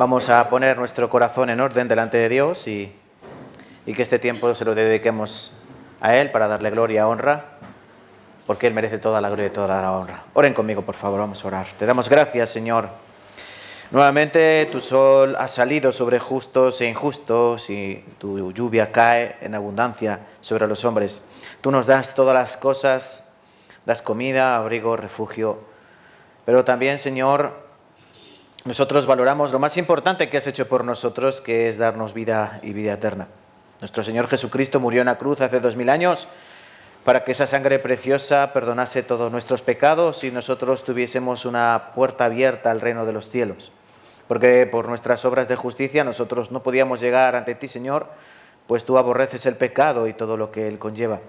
Vamos a poner nuestro corazón en orden delante de Dios y que este tiempo se lo dediquemos a Él para darle gloria y honra, porque Él merece toda la gloria y toda la honra. Oren conmigo, por favor, vamos a orar. Te damos gracias, Señor. Nuevamente tu sol ha salido sobre justos e injustos y tu lluvia cae en abundancia sobre los hombres. Tú nos das todas las cosas, das comida, abrigo, refugio, pero también, Señor, nosotros valoramos lo más importante que has hecho por nosotros, que es darnos vida y vida eterna. Nuestro Señor Jesucristo murió en la cruz hace 2000 años para que esa sangre preciosa perdonase todos nuestros pecados y nosotros tuviésemos una puerta abierta al reino de los cielos. Porque por nuestras obras de justicia nosotros no podíamos llegar ante ti, Señor, pues tú aborreces el pecado y todo lo que él conlleva.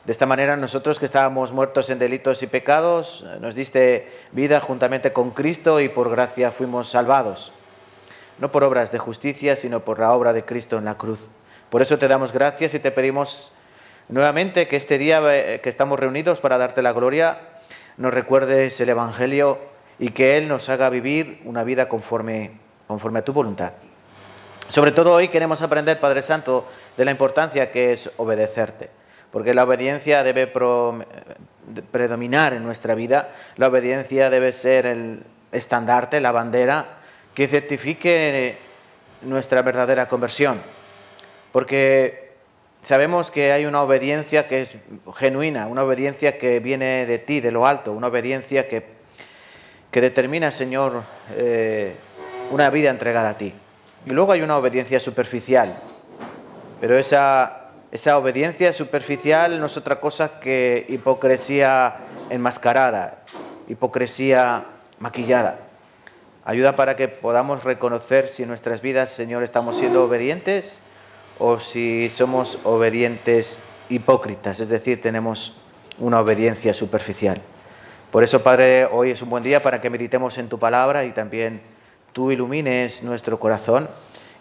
De esta manera nosotros que estábamos muertos en delitos y pecados, nos diste vida juntamente con Cristo y por gracia fuimos salvados. No por obras de justicia, sino por la obra de Cristo en la cruz. Por eso te damos gracias y te pedimos nuevamente que este día que estamos reunidos para darte la gloria, nos recuerdes el Evangelio y que Él nos haga vivir una vida conforme a tu voluntad. Sobre todo hoy queremos aprender, Padre Santo, de la importancia que es obedecerte. Porque la obediencia debe predominar en nuestra vida. La obediencia debe ser el estandarte, la bandera, que certifique nuestra verdadera conversión. Porque sabemos que hay una obediencia que es genuina, una obediencia que viene de ti, de lo alto, una obediencia que determina, Señor, una vida entregada a ti. Y luego hay una obediencia superficial, pero esa obediencia superficial no es otra cosa que hipocresía enmascarada, hipocresía maquillada. Ayuda para que podamos reconocer si en nuestras vidas, Señor, estamos siendo obedientes o si somos obedientes hipócritas, es decir, tenemos una obediencia superficial. Por eso, Padre, hoy es un buen día para que meditemos en tu palabra y también tú ilumines nuestro corazón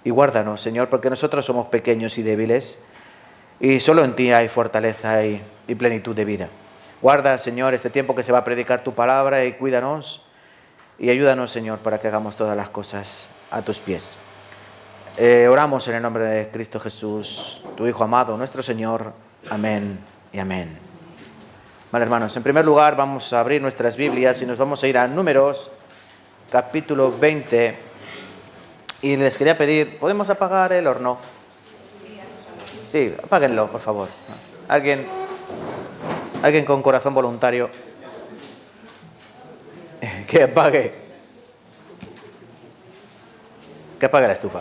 y guárdanos, Señor, porque nosotros somos pequeños y débiles. Y solo en ti hay fortaleza y plenitud de vida. Guarda, Señor, este tiempo que se va a predicar tu palabra y cuídanos y ayúdanos, Señor, para que hagamos todas las cosas a tus pies. Oramos en el nombre de Cristo Jesús, tu Hijo amado, nuestro Señor. Amén y amén. Vale, hermanos, en primer lugar vamos a abrir nuestras Biblias y nos vamos a ir a Números, capítulo 20. Y les quería pedir, ¿podemos apagar el horno? Sí, apáguenlo, por favor. Alguien con corazón voluntario que apague la estufa.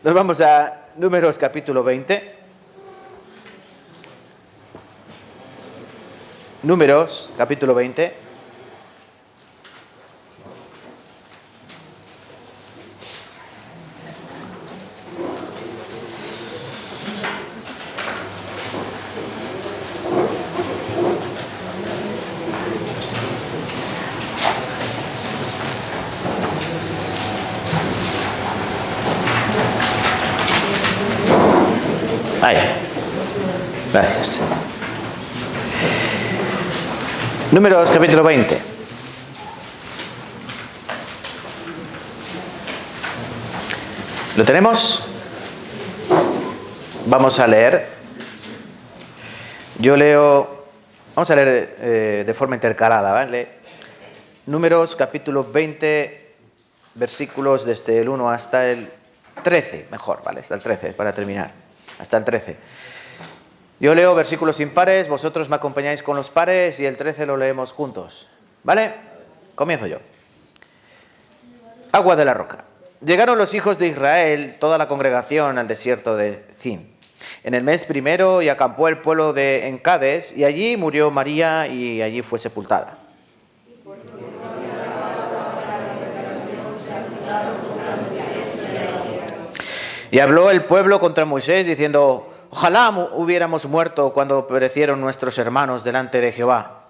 Nos vamos a Números capítulo 20. Números capítulo 20. Ahí. Gracias. Números capítulo 20. ¿Lo tenemos? Vamos a leer. Vamos a leer de forma intercalada, ¿vale? Números capítulo 20, versículos desde el 1 hasta el 13, mejor, ¿vale? Hasta el 13, para terminar. Hasta el 13. Yo leo versículos impares, vosotros me acompañáis con los pares y el 13 lo leemos juntos. ¿Vale? Comienzo yo. Agua de la roca. Llegaron los hijos de Israel, toda la congregación, al desierto de Zin. En el mes primero y acampó el pueblo en Cades, y allí murió María y allí fue sepultada. Y habló el pueblo contra Moisés diciendo: ojalá hubiéramos muerto cuando perecieron nuestros hermanos delante de Jehová.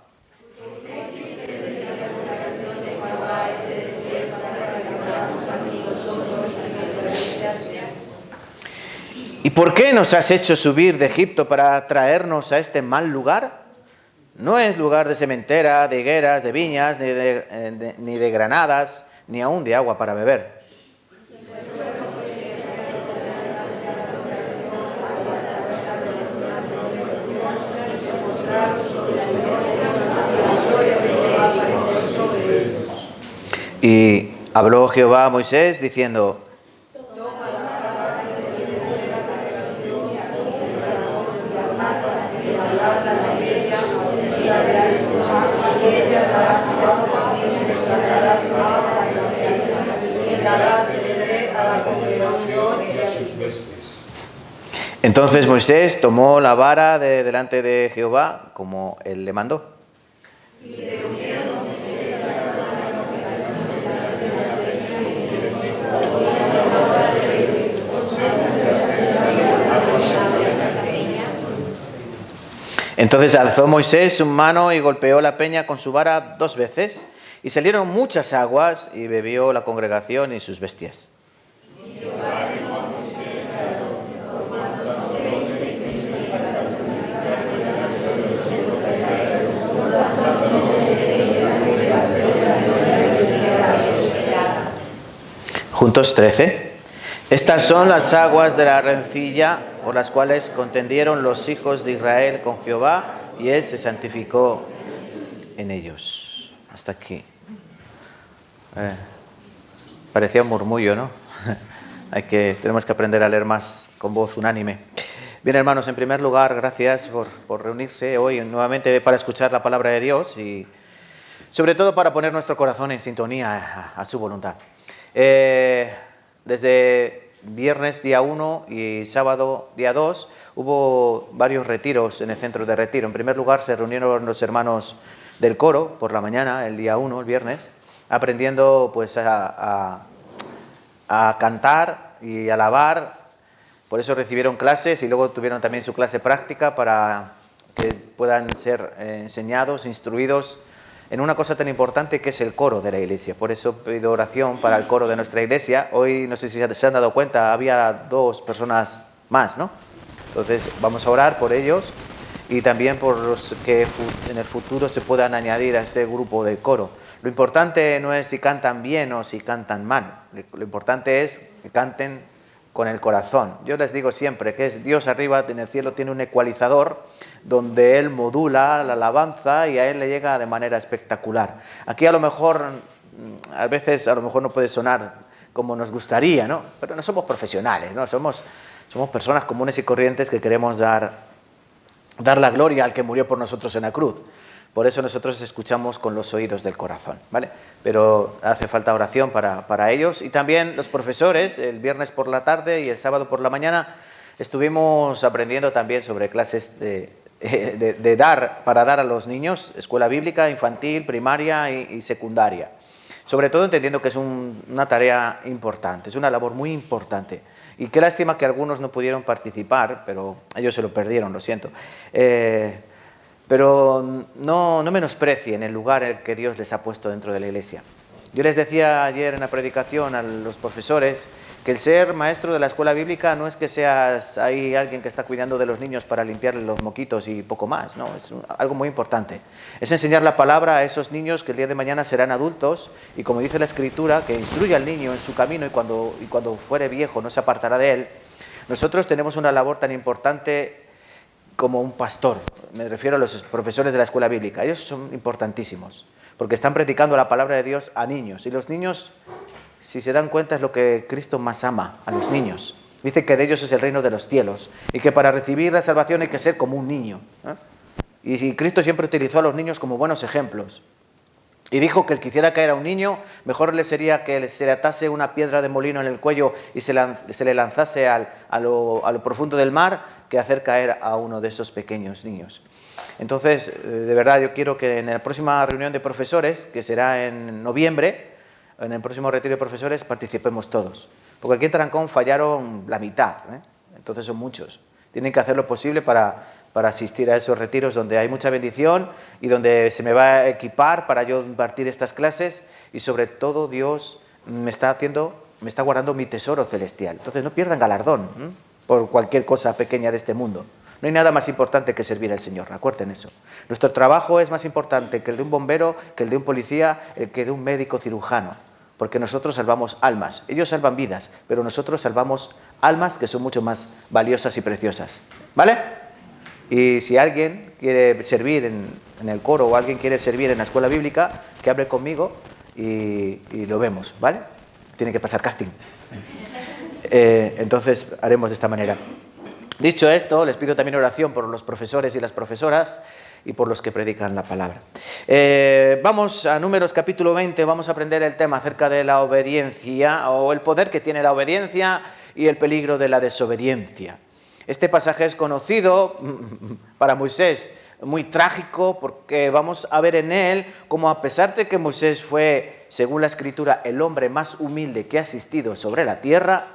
¿Y por qué nos has hecho subir de Egipto para traernos a este mal lugar? No es lugar de sementera, de higueras, de viñas, ni de granadas, ni aún de agua para beber. Y habló Jehová a Moisés diciendo: Entonces Moisés tomó la vara de delante de Jehová, como él le mandó. Entonces alzó Moisés su mano y golpeó la peña con su vara 2 veces, y salieron muchas aguas, y bebió la congregación y sus bestias. Juntos 13. Estas son las aguas de la rencilla por las cuales contendieron los hijos de Israel con Jehová, y él se santificó en ellos. Hasta aquí. Parecía un murmullo, ¿no? Tenemos que aprender a leer más con voz unánime. Bien, hermanos, en primer lugar, gracias por reunirse hoy nuevamente para escuchar la palabra de Dios y sobre todo para poner nuestro corazón en sintonía a su voluntad. Desde viernes día 1 y sábado día 2 hubo varios retiros en el centro de retiro. En primer lugar se reunieron los hermanos del coro por la mañana, el día 1, el viernes, aprendiendo pues a cantar y alabar. Por eso recibieron clases y luego tuvieron también su clase práctica para que puedan ser enseñados, instruidos en una cosa tan importante que es el coro de la iglesia. Por eso pido oración para el coro de nuestra iglesia. Hoy, no sé si se han dado cuenta, había 2 personas más, ¿no? Entonces vamos a orar por ellos y también por los que en el futuro se puedan añadir a este grupo de coro. Lo importante no es si cantan bien o si cantan mal. Lo importante es que canten con el corazón. Yo les digo siempre que es Dios arriba en el cielo tiene un ecualizador donde Él modula la alabanza y a Él le llega de manera espectacular. Aquí a veces no puede sonar como nos gustaría, ¿no? Pero no somos profesionales, ¿no? Somos personas comunes y corrientes que queremos dar la gloria al que murió por nosotros en la cruz. Por eso nosotros escuchamos con los oídos del corazón, ¿vale? Pero hace falta oración para ellos. Y también los profesores, el viernes por la tarde y el sábado por la mañana, estuvimos aprendiendo también sobre clases para dar a los niños, escuela bíblica, infantil, primaria y secundaria. Sobre todo entendiendo que es una tarea importante, es una labor muy importante. Y qué lástima que algunos no pudieron participar, pero ellos se lo perdieron, lo siento. Pero no menosprecien el lugar en el que Dios les ha puesto dentro de la iglesia. Yo les decía ayer en la predicación a los profesores que el ser maestro de la escuela bíblica no es que seas ahí alguien que está cuidando de los niños para limpiarles los moquitos y poco más, no, es algo muy importante. Es enseñar la palabra a esos niños que el día de mañana serán adultos y, como dice la Escritura, que instruye al niño en su camino y cuando fuere viejo no se apartará de él. Nosotros tenemos una labor tan importante como un pastor, me refiero a los profesores de la escuela bíblica. Ellos son importantísimos porque están predicando la palabra de Dios a niños, y los niños, si se dan cuenta, es lo que Cristo más ama, a los niños. Dice que de ellos es el reino de los cielos y que para recibir la salvación hay que ser como un niño, ¿eh? Y Cristo siempre utilizó a los niños como buenos ejemplos. Y dijo que el que hiciera caer a un niño, mejor le sería que se le atase una piedra de molino en el cuello y se le lanzase a lo profundo del mar, que hacer caer a uno de esos pequeños niños. Entonces, de verdad, yo quiero que en la próxima reunión de profesores, que será en noviembre, en el próximo retiro de profesores, participemos todos. Porque aquí en Tarancón fallaron la mitad, ¿eh? Entonces son muchos. Tienen que hacer lo posible para asistir a esos retiros donde hay mucha bendición y donde se me va a equipar para yo impartir estas clases, y sobre todo Dios me está guardando mi tesoro celestial. Entonces no pierdan galardón por cualquier cosa pequeña de este mundo. No hay nada más importante que servir al Señor, recuerden eso. Nuestro trabajo es más importante que el de un bombero, que el de un policía, el que de un médico cirujano. porque nosotros salvamos almas. Ellos salvan vidas, pero nosotros salvamos almas que son mucho más valiosas y preciosas. ¿Vale? Y si alguien quiere servir en el coro o alguien quiere servir en la escuela bíblica, que hable conmigo y lo vemos, ¿vale? Tiene que pasar casting. Entonces haremos de esta manera. Dicho esto, les pido también oración por los profesores y las profesoras y por los que predican la palabra. Vamos a Números capítulo 20, vamos a aprender el tema acerca de la obediencia o el poder que tiene la obediencia y el peligro de la desobediencia. Este pasaje es conocido para Moisés, muy trágico, porque vamos a ver en él cómo, a pesar de que Moisés fue, según la Escritura, el hombre más humilde que ha existido sobre la tierra,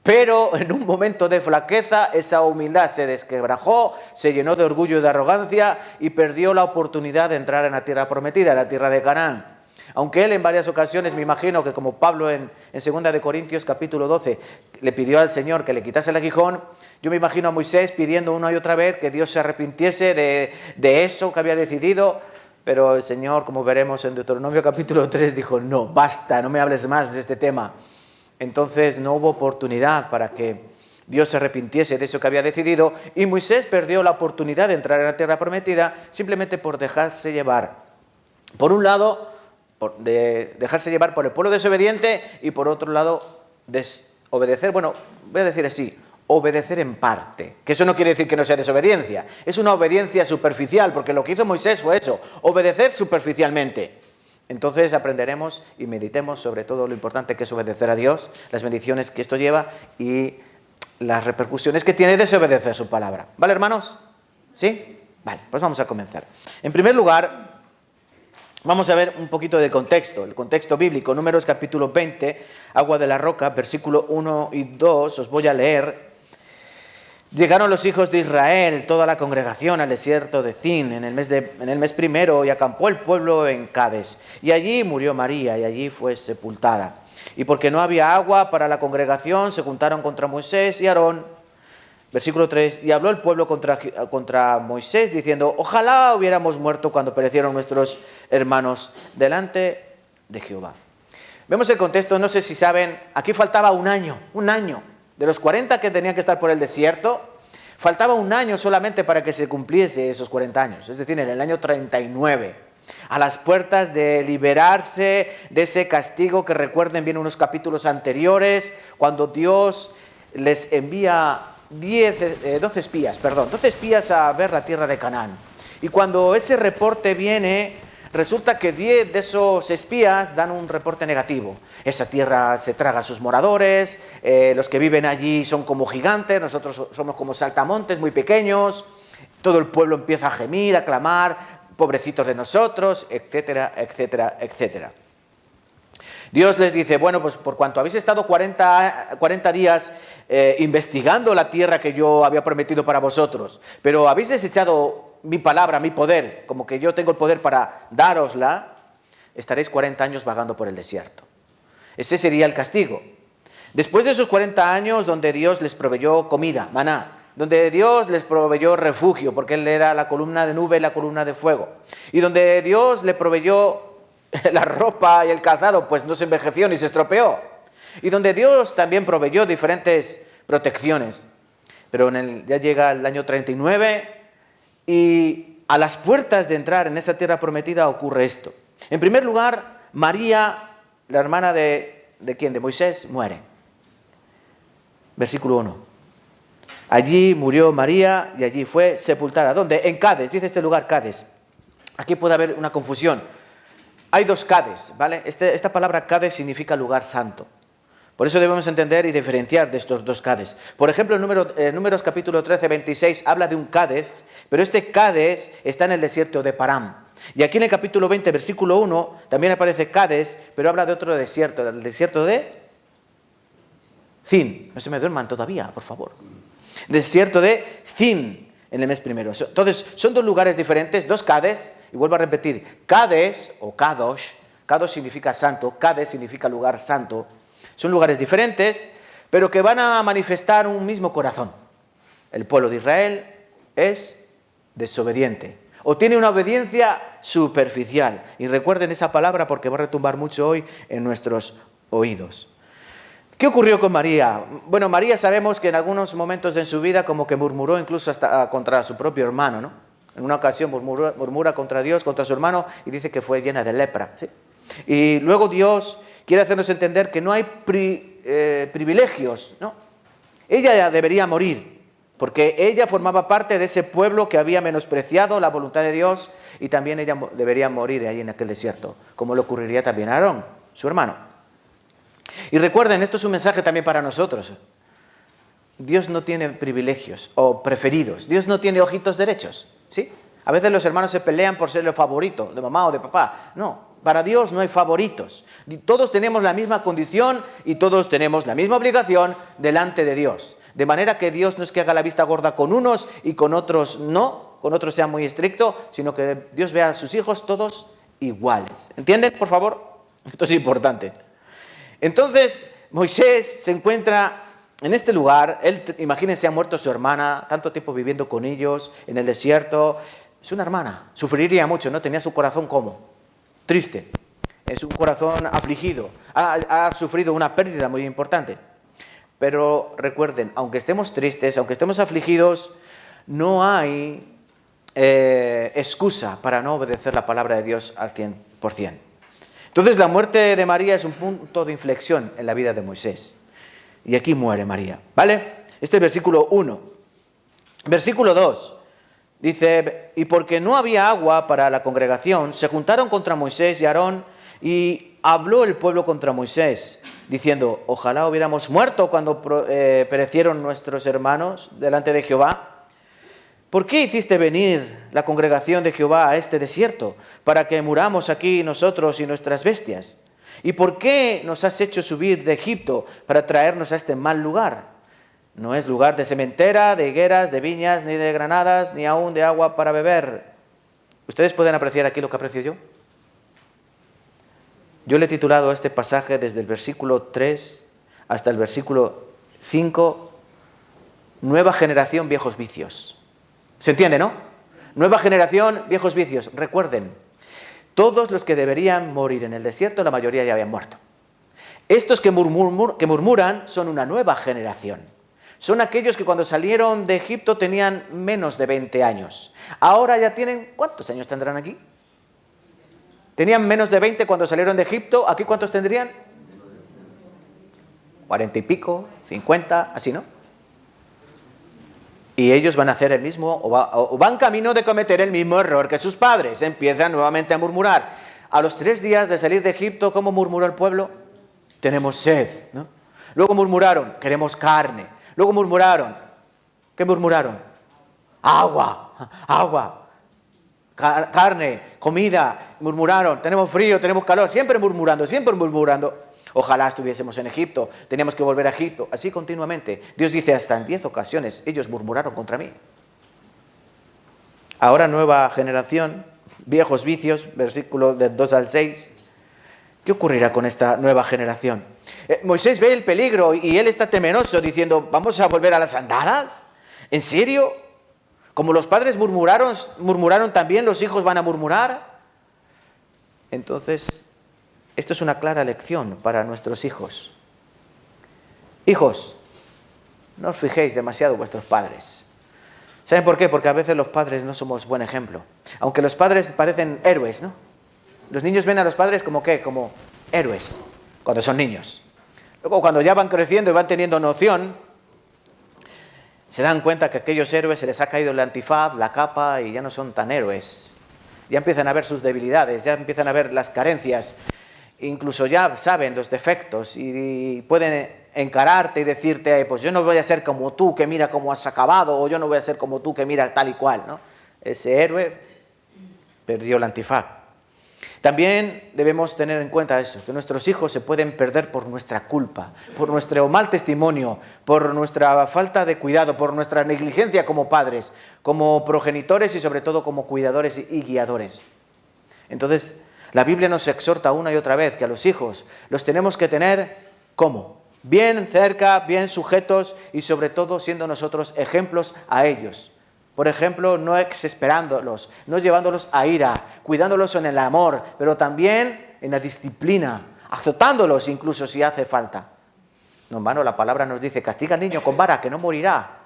pero en un momento de flaqueza esa humildad se desquebrajó, se llenó de orgullo y de arrogancia y perdió la oportunidad de entrar en la tierra prometida, la tierra de Canaán. Aunque él en varias ocasiones, me imagino que como Pablo en 2 de Corintios capítulo 12 le pidió al Señor que le quitase el aguijón, yo me imagino a Moisés pidiendo una y otra vez que Dios se arrepintiese de eso que había decidido, pero el Señor, como veremos en Deuteronomio capítulo 3, dijo, no, basta, no me hables más de este tema. Entonces no hubo oportunidad para que Dios se arrepintiese de eso que había decidido y Moisés perdió la oportunidad de entrar en la tierra prometida simplemente por dejarse llevar. Por un lado, de dejarse llevar por el pueblo desobediente y por otro lado, desobedecer, bueno, voy a decir así, obedecer en parte. Que eso no quiere decir que no sea desobediencia, es una obediencia superficial, porque lo que hizo Moisés fue eso, obedecer superficialmente. Entonces aprenderemos y meditemos sobre todo lo importante que es obedecer a Dios, las bendiciones que esto lleva y las repercusiones que tiene desobedecer su palabra. ¿Vale, hermanos? ¿Sí? Vale, pues vamos a comenzar. En primer lugar, vamos a ver un poquito del contexto, el contexto bíblico. Números capítulo 20, agua de la roca, versículo 1 y 2, os voy a leer. Llegaron los hijos de Israel, toda la congregación, al desierto de Zin en el mes primero, y acampó el pueblo en Cades. Y allí murió María, y allí fue sepultada. Y porque no había agua para la congregación, se juntaron contra Moisés y Aarón. Versículo 3, y habló el pueblo contra Moisés, diciendo, ojalá hubiéramos muerto cuando perecieron nuestros hermanos delante de Jehová. Vemos el contexto, no sé si saben, aquí faltaba un año. De los 40 que tenían que estar por el desierto, faltaba un año solamente para que se cumpliese esos 40 años, es decir, en el año 39, a las puertas de liberarse de ese castigo que recuerden bien unos capítulos anteriores, cuando Dios les envía 12 espías a ver la tierra de Canaán. Y cuando ese reporte viene, resulta que 10 de esos espías dan un reporte negativo. Esa tierra se traga a sus moradores, los que viven allí son como gigantes, nosotros somos como saltamontes muy pequeños, todo el pueblo empieza a gemir, a clamar, pobrecitos de nosotros, etcétera, etcétera, etcétera. Dios les dice, bueno, pues por cuanto habéis estado 40 días investigando la tierra que yo había prometido para vosotros, pero habéis desechado mi palabra, mi poder, como que yo tengo el poder para dárosla, estaréis 40 años vagando por el desierto. Ese sería el castigo. Después de esos 40 años donde Dios les proveyó comida, maná, donde Dios les proveyó refugio, porque Él era la columna de nube y la columna de fuego, y donde Dios le proveyó la ropa y el calzado, pues no se envejeció ni se estropeó, y donde Dios también proveyó diferentes protecciones. Pero ya llega el año 39 y a las puertas de entrar en esa tierra prometida ocurre esto. En primer lugar, María, la hermana ¿de quién? De Moisés, muere. Versículo 1. Allí murió María y allí fue sepultada. ¿Dónde? En Cades, dice este lugar Cades. Aquí puede haber una confusión. Hay dos Cades, ¿vale? Esta palabra Cades significa lugar santo. Por eso debemos entender y diferenciar de estos dos Cades. Por ejemplo, Números capítulo 13, 26 habla de un Cades, pero este Cades está en el desierto de Param. Y aquí en el capítulo 20, versículo 1, también aparece Cades, pero habla de otro desierto, el desierto de Zin. No se me duerman todavía, por favor. Desierto de Zin, en el mes primero. Entonces, son dos lugares diferentes, dos Cades, y vuelvo a repetir, Cades o Kadosh, Kadosh significa santo, Cades significa lugar santo. Son lugares diferentes, pero que van a manifestar un mismo corazón. El pueblo de Israel es desobediente, o tiene una obediencia superficial. Y recuerden esa palabra porque va a retumbar mucho hoy en nuestros oídos. ¿Qué ocurrió con María? Bueno, María sabemos que en algunos momentos de su vida como que murmuró incluso hasta contra su propio hermano, ¿no? En una ocasión murmura contra Dios, contra su hermano, y dice que fue llena de lepra, ¿sí? Y luego Dios quiere hacernos entender que no hay privilegios, ¿no? Ella ya debería morir, porque ella formaba parte de ese pueblo que había menospreciado la voluntad de Dios, y también ella debería morir ahí en aquel desierto, como le ocurriría también a Aarón, su hermano. Y recuerden, esto es un mensaje también para nosotros. Dios no tiene privilegios o preferidos. Dios no tiene ojitos derechos, ¿sí? A veces los hermanos se pelean por ser el favorito de mamá o de papá. No, para Dios no hay favoritos. Todos tenemos la misma condición y todos tenemos la misma obligación delante de Dios. De manera que Dios no es que haga la vista gorda con unos y con otros no, con otros sea muy estricto, sino que Dios vea a sus hijos todos iguales. ¿Entienden, por favor? Esto es importante. Entonces, Moisés se encuentra en este lugar. Imagínense, ha muerto su hermana, tanto tiempo viviendo con ellos en el desierto. Es una hermana, sufriría mucho, ¿no? Tenía su corazón como triste, es un corazón afligido, ha sufrido una pérdida muy importante. Pero recuerden, aunque estemos tristes, aunque estemos afligidos, no hay excusa para no obedecer la palabra de Dios al 100%. Entonces la muerte de María es un punto de inflexión en la vida de Moisés. Y aquí muere María, ¿vale? Este es el versículo 1. Versículo 2. Dice, y porque no había agua para la congregación, se juntaron contra Moisés y Aarón, y habló el pueblo contra Moisés, diciendo, ojalá hubiéramos muerto cuando perecieron nuestros hermanos delante de Jehová. ¿Por qué hiciste venir la congregación de Jehová a este desierto, para que muramos aquí nosotros y nuestras bestias? ¿Y por qué nos has hecho subir de Egipto para traernos a este mal lugar? No es lugar de sementera, de higueras, de viñas, ni de granadas, ni aún de agua para beber. ¿Ustedes pueden apreciar aquí lo que aprecio yo? Yo le he titulado a este pasaje desde el versículo 3 hasta el versículo 5, Nueva generación, viejos vicios. ¿Se entiende, no? Nueva generación, viejos vicios. Recuerden, todos los que deberían morir en el desierto, la mayoría ya habían muerto. Estos que murmuran son una nueva generación. Son aquellos que cuando salieron de Egipto tenían menos de 20 años. Ahora ya tienen, ¿cuántos años tendrán aquí? Tenían menos de 20 cuando salieron de Egipto. ¿Aquí cuántos tendrían? 40 y pico, 50, así, ¿no? Y ellos van a hacer el mismo, o van camino de cometer el mismo error que sus padres. Empiezan nuevamente a murmurar. A los 3 días de salir de Egipto, ¿cómo murmuró el pueblo? Tenemos sed, ¿no? Luego murmuraron, queremos carne. Luego murmuraron, ¿qué murmuraron? Agua, agua, carne, comida. Murmuraron, tenemos frío, tenemos calor. Siempre murmurando, siempre murmurando. Ojalá estuviésemos en Egipto, teníamos que volver a Egipto, así continuamente. Dios dice, hasta en 10 ocasiones ellos murmuraron contra mí. Ahora nueva generación, viejos vicios, versículo del 2 al 6. ¿Qué ocurrirá con esta nueva generación? Moisés ve el peligro y él está temeroso diciendo, ¿vamos a volver a las andadas? ¿En serio? Como los padres murmuraron también, los hijos van a murmurar. Entonces, esto es una clara lección para nuestros hijos. Hijos, no os fijéis demasiado en vuestros padres. ¿Saben por qué? Porque a veces los padres no somos buen ejemplo. Aunque los padres parecen héroes, ¿no? Los niños ven a los padres como ¿qué? Como héroes, cuando son niños. Luego, cuando ya van creciendo y van teniendo noción, se dan cuenta que a aquellos héroes se les ha caído el antifaz, la capa, y ya no son tan héroes. Ya empiezan a ver sus debilidades, ya empiezan a ver las carencias. Incluso ya saben los defectos y pueden encararte y decirte, pues yo no voy a ser como tú, que mira cómo has acabado, o yo no voy a ser como tú, que mira tal y cual, ¿no? Ese héroe perdió el antifaz. También debemos tener en cuenta eso, que nuestros hijos se pueden perder por nuestra culpa, por nuestro mal testimonio, por nuestra falta de cuidado, por nuestra negligencia como padres, como progenitores y sobre todo como cuidadores y guiadores. Entonces, la Biblia nos exhorta una y otra vez que a los hijos los tenemos que tener, ¿cómo? Bien cerca, bien sujetos y sobre todo siendo nosotros ejemplos a ellos. Por ejemplo, no exasperándolos, no llevándolos a ira, cuidándolos en el amor, pero también en la disciplina, azotándolos incluso si hace falta. No, hermano, la palabra nos dice, castiga al niño con vara, que no morirá.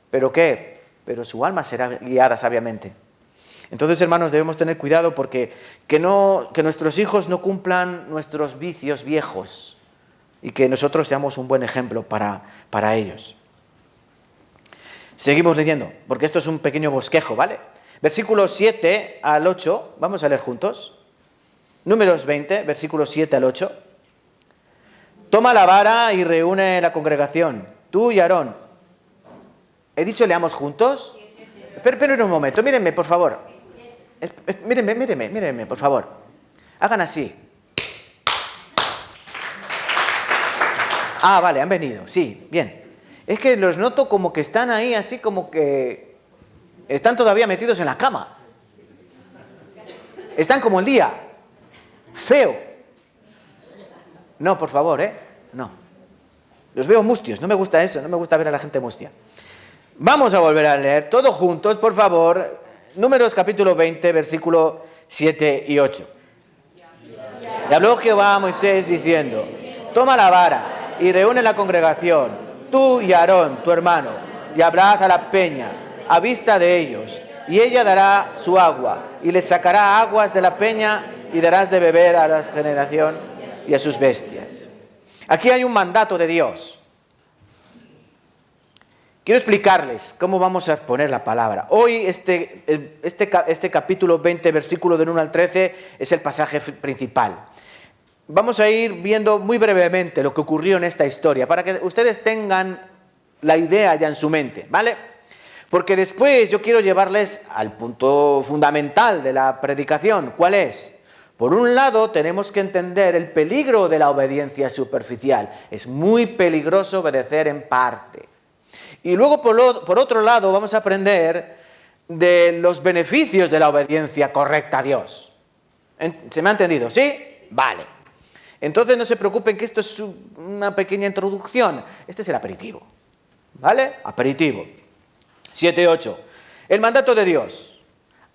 ¿Pero qué? Pero su alma será guiada sabiamente. Entonces, hermanos, debemos tener cuidado porque que nuestros hijos no cumplan nuestros vicios viejos y que nosotros seamos un buen ejemplo para ellos. Seguimos leyendo, porque esto es un pequeño bosquejo, ¿vale? Versículos 7 al 8, vamos a leer juntos. Números 20, versículos 7 al 8. Toma la vara y reúne la congregación, tú y Aarón. ¿He dicho leamos juntos? Esperen un momento, mírenme, por favor. Mírenme, por favor. Hagan así. Ah, vale, han venido, sí, bien. Es que los noto como que están ahí, así como que están todavía metidos en la cama. Están como el día. Feo. No, por favor, no. Los veo mustios, no me gusta eso, no me gusta ver a la gente mustia. Vamos a volver a leer todos juntos, por favor, Números capítulo 20, versículo 7 y 8. Y habló Jehová a Moisés diciendo, toma la vara y reúne la congregación, tú y Aarón, tu hermano, y abraza la peña a vista de ellos, y ella dará su agua, y les sacará aguas de la peña, y darás de beber a la generación y a sus bestias. Aquí hay un mandato de Dios. Quiero explicarles cómo vamos a exponer la palabra. Hoy este capítulo 20, versículo del 1 al 13, es el pasaje principal. Vamos a ir viendo muy brevemente lo que ocurrió en esta historia, para que ustedes tengan la idea ya en su mente, ¿vale? Porque después yo quiero llevarles al punto fundamental de la predicación. ¿Cuál es? Por un lado, tenemos que entender el peligro de la obediencia superficial. Es muy peligroso obedecer en parte. Y luego, por otro lado, vamos a aprender de los beneficios de la obediencia correcta a Dios. ¿Se me ha entendido? ¿Sí? Vale. Entonces no se preocupen que esto es una pequeña introducción. Este es el aperitivo. ¿Vale? Aperitivo. 7:8. El mandato de Dios.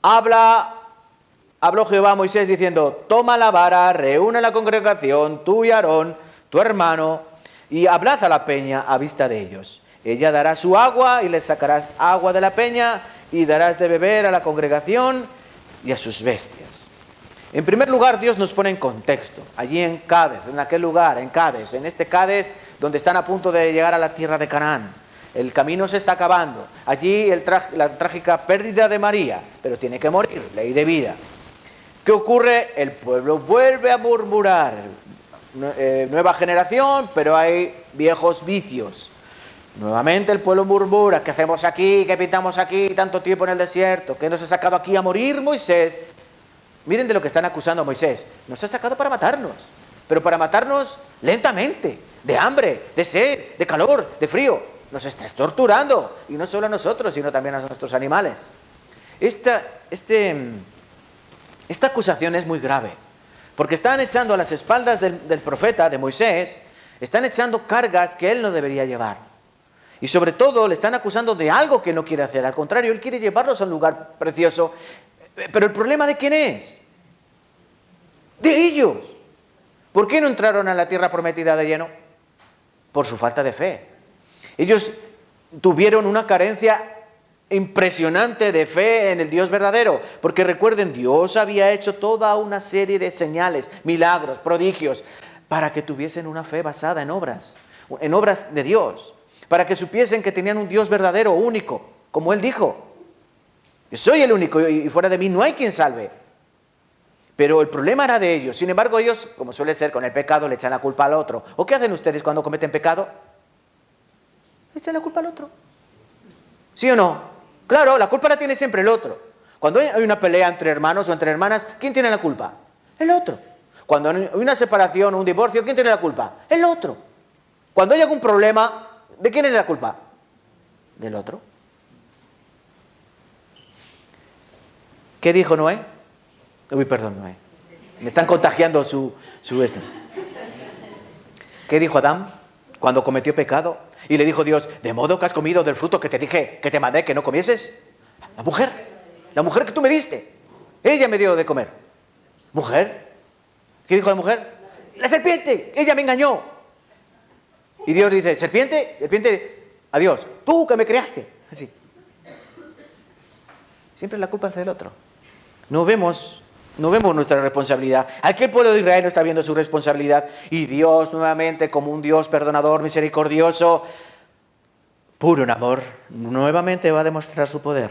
Habló Jehová a Moisés diciendo, toma la vara, reúne la congregación, tú y Aarón, tu hermano, y abraza la peña a vista de ellos. Ella dará su agua y les sacarás agua de la peña y darás de beber a la congregación y a sus bestias. En primer lugar, Dios nos pone en contexto. Allí en Cádiz, en aquel lugar, en Cádiz, en este Cádiz donde están a punto de llegar a la tierra de Canaán. El camino se está acabando. Allí la trágica pérdida de María, pero tiene que morir, ley de vida. ¿Qué ocurre? El pueblo vuelve a murmurar. Nueva generación, pero hay viejos vicios. Nuevamente el pueblo murmura, ¿qué hacemos aquí? ¿Qué pintamos aquí tanto tiempo en el desierto? ¿Qué nos ha sacado aquí a morir, Moisés? Miren de lo que están acusando a Moisés. Nos ha sacado para matarnos, pero para matarnos lentamente, de hambre, de sed, de calor, de frío. Nos estás torturando, y no solo a nosotros, sino también a nuestros animales. Esta acusación es muy grave, porque están echando a las espaldas del profeta, de Moisés, están echando cargas que él no debería llevar. Y sobre todo le están acusando de algo que no quiere hacer. Al contrario, él quiere llevarlos a un lugar precioso. Pero el problema ¿de quién es? De ellos. ¿Por qué no entraron a la tierra prometida de lleno? Por su falta de fe. Ellos tuvieron una carencia impresionante de fe en el Dios verdadero. Porque recuerden, Dios había hecho toda una serie de señales, milagros, prodigios, para que tuviesen una fe basada en obras de Dios. Para que supiesen que tenían un Dios verdadero, único, como Él dijo. Yo soy el único y fuera de mí no hay quien salve. Pero el problema era de ellos. Sin embargo, ellos, como suele ser con el pecado, le echan la culpa al otro. ¿O qué hacen ustedes cuando cometen pecado? Le echan la culpa al otro. ¿Sí o no? Claro, la culpa la tiene siempre el otro. Cuando hay una pelea entre hermanos o entre hermanas, ¿quién tiene la culpa? El otro. Cuando hay una separación o un divorcio, ¿quién tiene la culpa? El otro. Cuando hay algún problema, ¿de quién es la culpa? Del otro. ¿Qué dijo Noé? Uy, perdón, Noé. Me están contagiando su. ¿Qué dijo Adán cuando cometió pecado? Y le dijo Dios, ¿de modo que has comido del fruto que te dije, que te mandé que no comieses? La mujer que tú me diste, ella me dio de comer. ¿Mujer? ¿Qué dijo la mujer? La serpiente, ella me engañó. Y Dios dice, serpiente, a Dios, tú que me creaste. Así. Siempre la culpa es del otro. No vemos nuestra responsabilidad. Aquí el pueblo de Israel no está viendo su responsabilidad. Y Dios nuevamente, como un Dios perdonador, misericordioso, puro en amor, nuevamente va a demostrar su poder.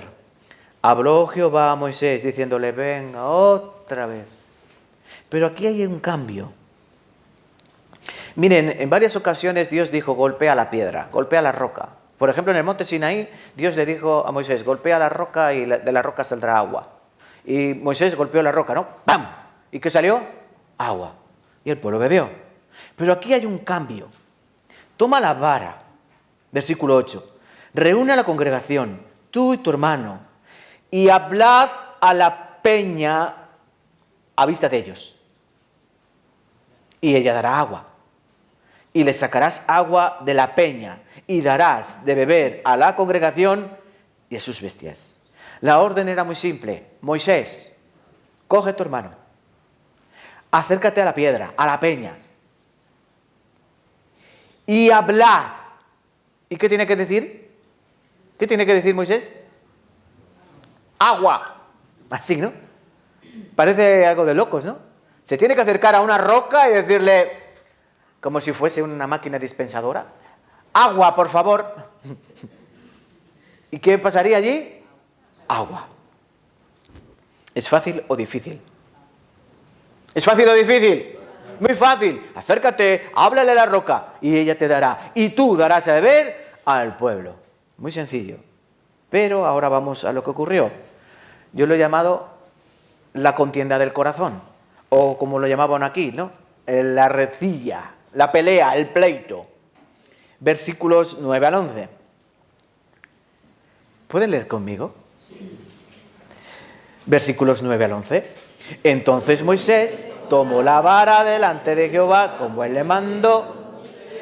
Habló Jehová a Moisés diciéndole, venga otra vez. Pero aquí hay un cambio. Miren, en varias ocasiones Dios dijo, golpea la piedra, golpea la roca. Por ejemplo, en el monte Sinaí, Dios le dijo a Moisés, golpea la roca y de la roca saldrá agua. Y Moisés golpeó la roca, ¿no? ¡Pam! ¿Y qué salió? Agua. Y el pueblo bebió. Pero aquí hay un cambio. Toma la vara, versículo 8. Reúne a la congregación, tú y tu hermano, y hablad a la peña a vista de ellos. Y ella dará agua. Y le sacarás agua de la peña y darás de beber a la congregación y a sus bestias. La orden era muy simple. Moisés, coge a tu hermano, acércate a la piedra, a la peña, y hablad. ¿Y qué tiene que decir? ¿Qué tiene que decir Moisés? Agua. Así, ¿no? Parece algo de locos, ¿no? Se tiene que acercar a una roca y decirle, como si fuese una máquina dispensadora, agua, por favor. ¿Y qué pasaría allí? Agua. ¿Es fácil o difícil? ¿Es fácil o difícil? Muy fácil. Acércate, háblale a la roca y ella te dará. Y tú darás a beber al pueblo. Muy sencillo. Pero ahora vamos a lo que ocurrió. Yo lo he llamado la contienda del corazón. O como lo llamaban aquí, ¿no? La recilla, la pelea, el pleito. Versículos 9 al 11. ¿Pueden leer conmigo? Versículos 9 al 11. Entonces Moisés tomó la vara delante de Jehová, como él le mandó,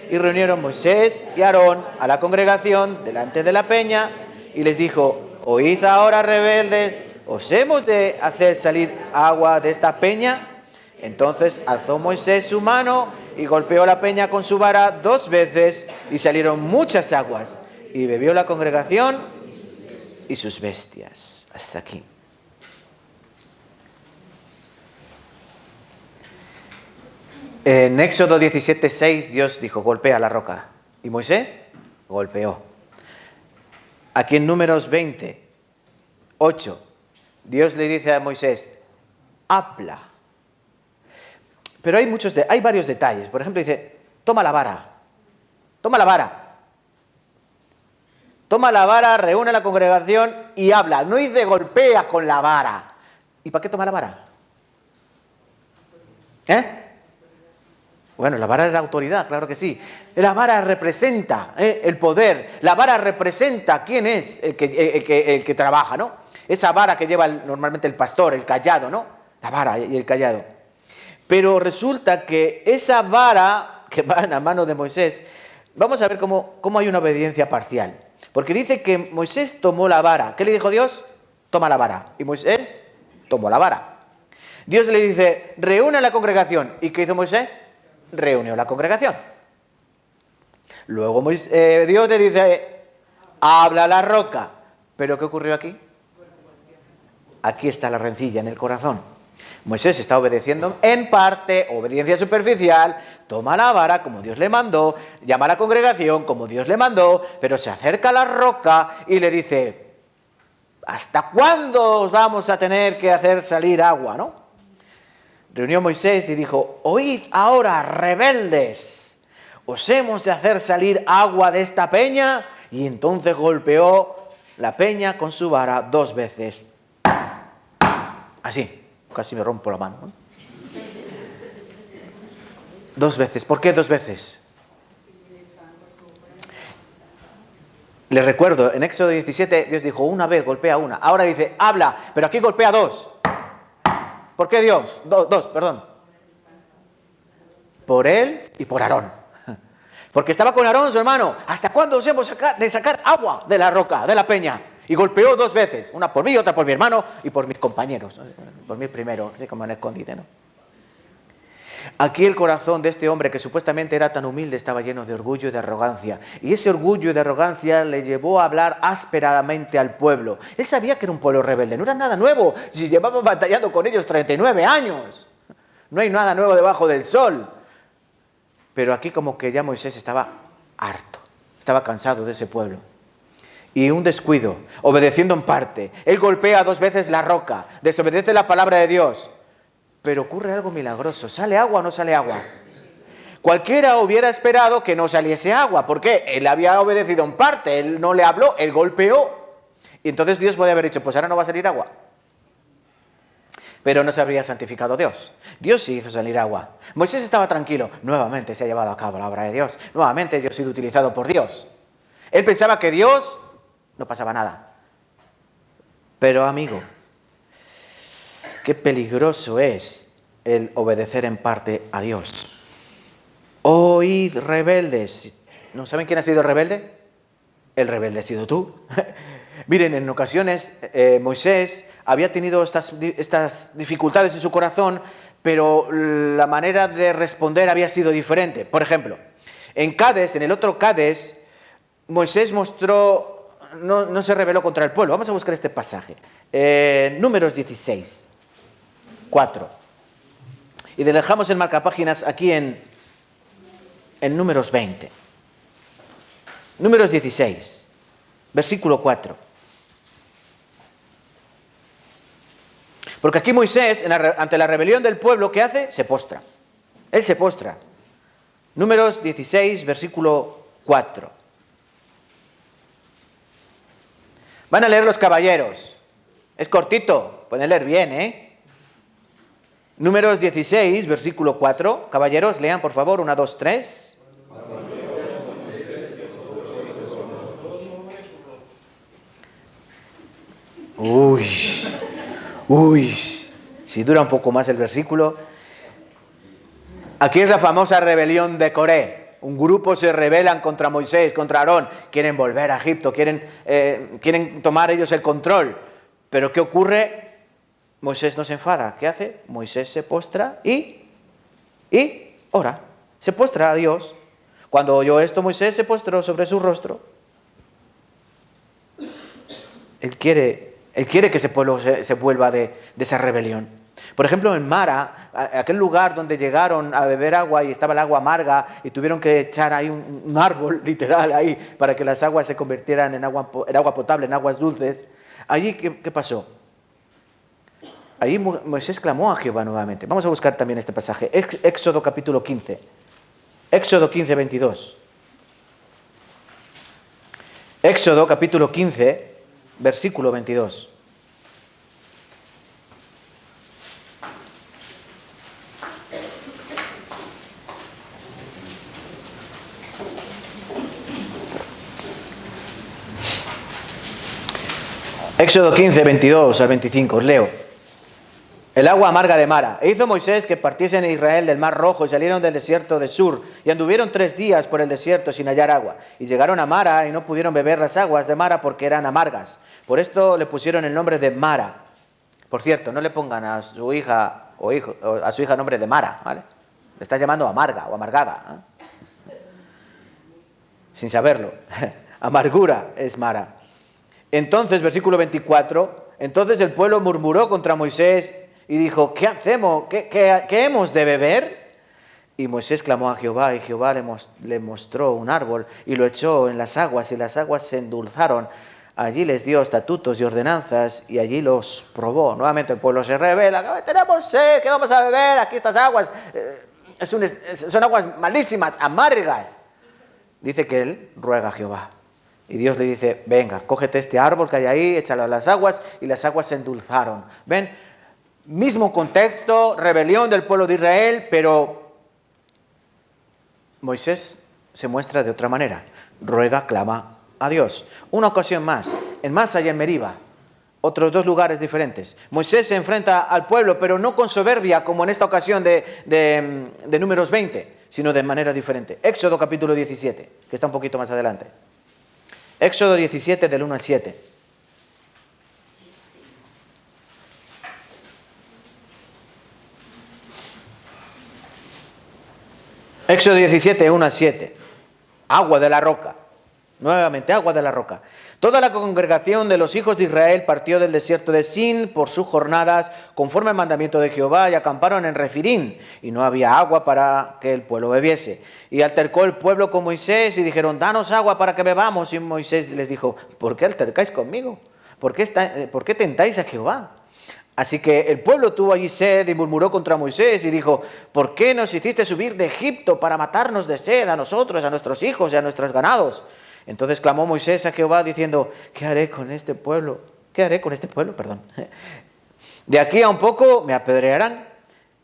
y reunieron Moisés y Aarón a la congregación delante de la peña, y les dijo, oíd ahora, rebeldes, ¿os hemos de hacer salir agua de esta peña? Entonces alzó Moisés su mano y golpeó la peña con su vara 2 veces, y salieron muchas aguas, y bebió la congregación y sus bestias. Hasta aquí. En Éxodo 17:6 Dios dijo, golpea la roca. Y Moisés golpeó. Aquí en Números 20:8 Dios le dice a Moisés, habla. Pero hay varios detalles. Por ejemplo, dice, toma la vara. Toma la vara. Toma la vara, reúne a la congregación y habla. No dice golpea con la vara. ¿Y para qué toma la vara? Bueno, la vara es la autoridad, claro que sí. La vara representa el poder. La vara representa quién es el que trabaja, ¿no? Esa vara que lleva normalmente el pastor, el cayado, ¿no? La vara y el cayado. Pero resulta que esa vara que va en la mano de Moisés, vamos a ver cómo hay una obediencia parcial. Porque dice que Moisés tomó la vara. ¿Qué le dijo Dios? Toma la vara. Y Moisés tomó la vara. Dios le dice, reúne a la congregación. ¿Y qué hizo Moisés? Reunió la congregación. Luego Dios le dice, habla a la roca. ¿Pero qué ocurrió aquí? Aquí está la rencilla en el corazón. Moisés está obedeciendo en parte, obediencia superficial, toma la vara como Dios le mandó, llama a la congregación como Dios le mandó, pero se acerca a la roca y le dice, ¿hasta cuándo os vamos a tener que hacer salir agua, no? Reunió Moisés y dijo, oíd ahora, rebeldes, ¿os hemos de hacer salir agua de esta peña? Y entonces golpeó la peña con su vara 2 veces. Así, casi me rompo la mano, ¿no? 2 veces. ¿Por qué 2 veces? Les recuerdo, en Éxodo 17 Dios dijo, una vez golpea una. Ahora dice, habla, pero aquí golpea 2. ¿Por qué Dios? 2, perdón. Por él y por Aarón. Porque estaba con Aarón, su hermano. ¿Hasta cuándo os hemos de sacar agua de la roca, de la peña? Y golpeó 2 veces. Una por mí, otra por mi hermano y por mis compañeros. Por mí primero, así como en el escondite, ¿no? Aquí el corazón de este hombre, que supuestamente era tan humilde, estaba lleno de orgullo y de arrogancia. Y ese orgullo y de arrogancia le llevó a hablar ásperamente al pueblo. Él sabía que era un pueblo rebelde, no era nada nuevo. Si llevaba batallando con ellos 39 años. No hay nada nuevo debajo del sol. Pero aquí como que ya Moisés estaba harto, estaba cansado de ese pueblo. Y un descuido, obedeciendo en parte. Él golpea 2 veces la roca, desobedece la palabra de Dios. Pero ocurre algo milagroso. ¿Sale agua o no sale agua? Cualquiera hubiera esperado que no saliese agua. ¿Por qué? Él había obedecido en parte, él no le habló, él golpeó. Y entonces Dios puede haber dicho, pues ahora no va a salir agua. Pero no se habría santificado Dios. Dios sí hizo salir agua. Moisés estaba tranquilo. Nuevamente se ha llevado a cabo la obra de Dios. Nuevamente yo he sido utilizado por Dios. Él pensaba que Dios no pasaba nada. Pero amigo, qué peligroso es el obedecer en parte a Dios. Oíd, rebeldes. ¿No saben quién ha sido el rebelde? El rebelde ha sido tú. Miren, en ocasiones Moisés había tenido estas dificultades en su corazón, pero la manera de responder había sido diferente. Por ejemplo, en Cades, en el otro Cades, Moisés mostró, no se rebeló contra el pueblo. Vamos a buscar este pasaje. Números 16, 4. Y dejamos el marcapáginas aquí en Números 20. Números 16, versículo 4. Porque aquí Moisés, ante la rebelión del pueblo, ¿qué hace? Se postra. Él se postra. Números 16, versículo 4. Van a leer los caballeros. Es cortito, pueden leer bien, ¿eh? Números 16, versículo 4. Caballeros, lean por favor, 1, 2, 3. Uy, si dura un poco más el versículo. Aquí es la famosa rebelión de Coré. Un grupo se rebelan contra Moisés, contra Aarón. Quieren volver a Egipto, quieren tomar ellos el control. Pero ¿qué ocurre? Moisés no se enfada. ¿Qué hace? Moisés se postra y ora. Se postra a Dios. Cuando oyó esto, Moisés se postró sobre su rostro. Él quiere que ese pueblo se vuelva de esa rebelión. Por ejemplo, en Mara, aquel lugar donde llegaron a beber agua y estaba el agua amarga y tuvieron que echar ahí un árbol literal ahí para que las aguas se convirtieran en agua potable, en aguas dulces. Allí, ¿qué pasó? Allí Moisés clamó a Jehová nuevamente. Vamos a buscar también este pasaje. Éxodo capítulo 15. Éxodo 15, 22. Éxodo capítulo 15, versículo 22. Éxodo 15, 22 al 25, os leo. El agua amarga de Mara. E hizo Moisés que partiesen Israel del mar Rojo y salieron del desierto de Sur y anduvieron 3 días por el desierto sin hallar agua. Y llegaron a Mara y no pudieron beber las aguas de Mara porque eran amargas. Por esto le pusieron el nombre de Mara. Por cierto, no le pongan a su hija o a su hija nombre de Mara, ¿vale? Le estás llamando amarga o amargada, ¿eh? Sin saberlo. Amargura es Mara. Entonces, versículo 24, entonces el pueblo murmuró contra Moisés y dijo, ¿qué hacemos? ¿Qué hemos de beber? Y Moisés clamó a Jehová y Jehová le mostró un árbol y lo echó en las aguas y las aguas se endulzaron. Allí les dio estatutos y ordenanzas y allí los probó. Nuevamente el pueblo se revela, tenemos sed, ¿qué vamos a beber? Aquí estas aguas son aguas malísimas, amargas. Dice que él ruega a Jehová. Y Dios le dice, venga, cógete este árbol que hay ahí, échalo a las aguas, y las aguas se endulzaron. ¿Ven? Mismo contexto, rebelión del pueblo de Israel, pero Moisés se muestra de otra manera. Ruega, clama a Dios. Una ocasión más, en Masa y en Meriba, otros 2 lugares diferentes. Moisés se enfrenta al pueblo, pero no con soberbia, como en esta ocasión de Números 20. sino de manera diferente. Éxodo capítulo 17, que está un poquito más adelante. Éxodo 17 del 1 al 7. Éxodo 17, 1 al 7. Agua de la roca. Nuevamente, agua de la roca. Toda la congregación de los hijos de Israel partió del desierto de Sin por sus jornadas, conforme al mandamiento de Jehová, y acamparon en Refidim, y no había agua para que el pueblo bebiese. Y altercó el pueblo con Moisés, y dijeron, danos agua para que bebamos. Y Moisés les dijo, ¿por qué altercáis conmigo? ¿Por qué tentáis a Jehová? Así que el pueblo tuvo allí sed y murmuró contra Moisés y dijo, ¿por qué nos hiciste subir de Egipto para matarnos de sed a nosotros, a nuestros hijos y a nuestros ganados? Entonces clamó Moisés a Jehová diciendo, ¿qué haré con este pueblo? ¿Qué haré con este pueblo? Perdón. De aquí a un poco me apedrearán.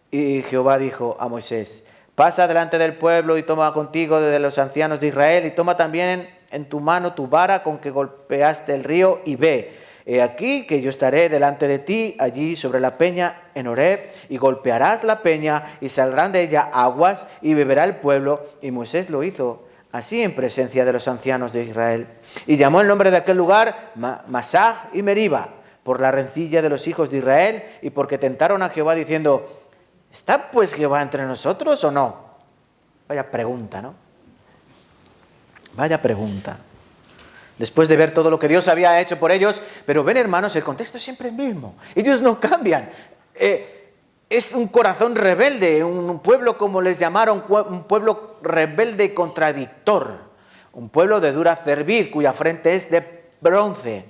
Y Jehová dijo a Moisés, pasa delante del pueblo y toma contigo de los ancianos de Israel y toma también en tu mano tu vara con que golpeaste el río y ve. He aquí que yo estaré delante de ti allí sobre la peña en Horeb y golpearás la peña y saldrán de ella aguas y beberá el pueblo. Y Moisés lo hizo así en presencia de los ancianos de Israel. Y llamó el nombre de aquel lugar Masah y Meriba, por la rencilla de los hijos de Israel y porque tentaron a Jehová diciendo, ¿está pues Jehová entre nosotros o no? Vaya pregunta, ¿no? Vaya pregunta. Después de ver todo lo que Dios había hecho por ellos, pero ven hermanos, el contexto es siempre el mismo. Ellos no cambian. Es un corazón rebelde, un pueblo como les llamaron, un pueblo rebelde y contradictor. Un pueblo de dura cerviz, cuya frente es de bronce.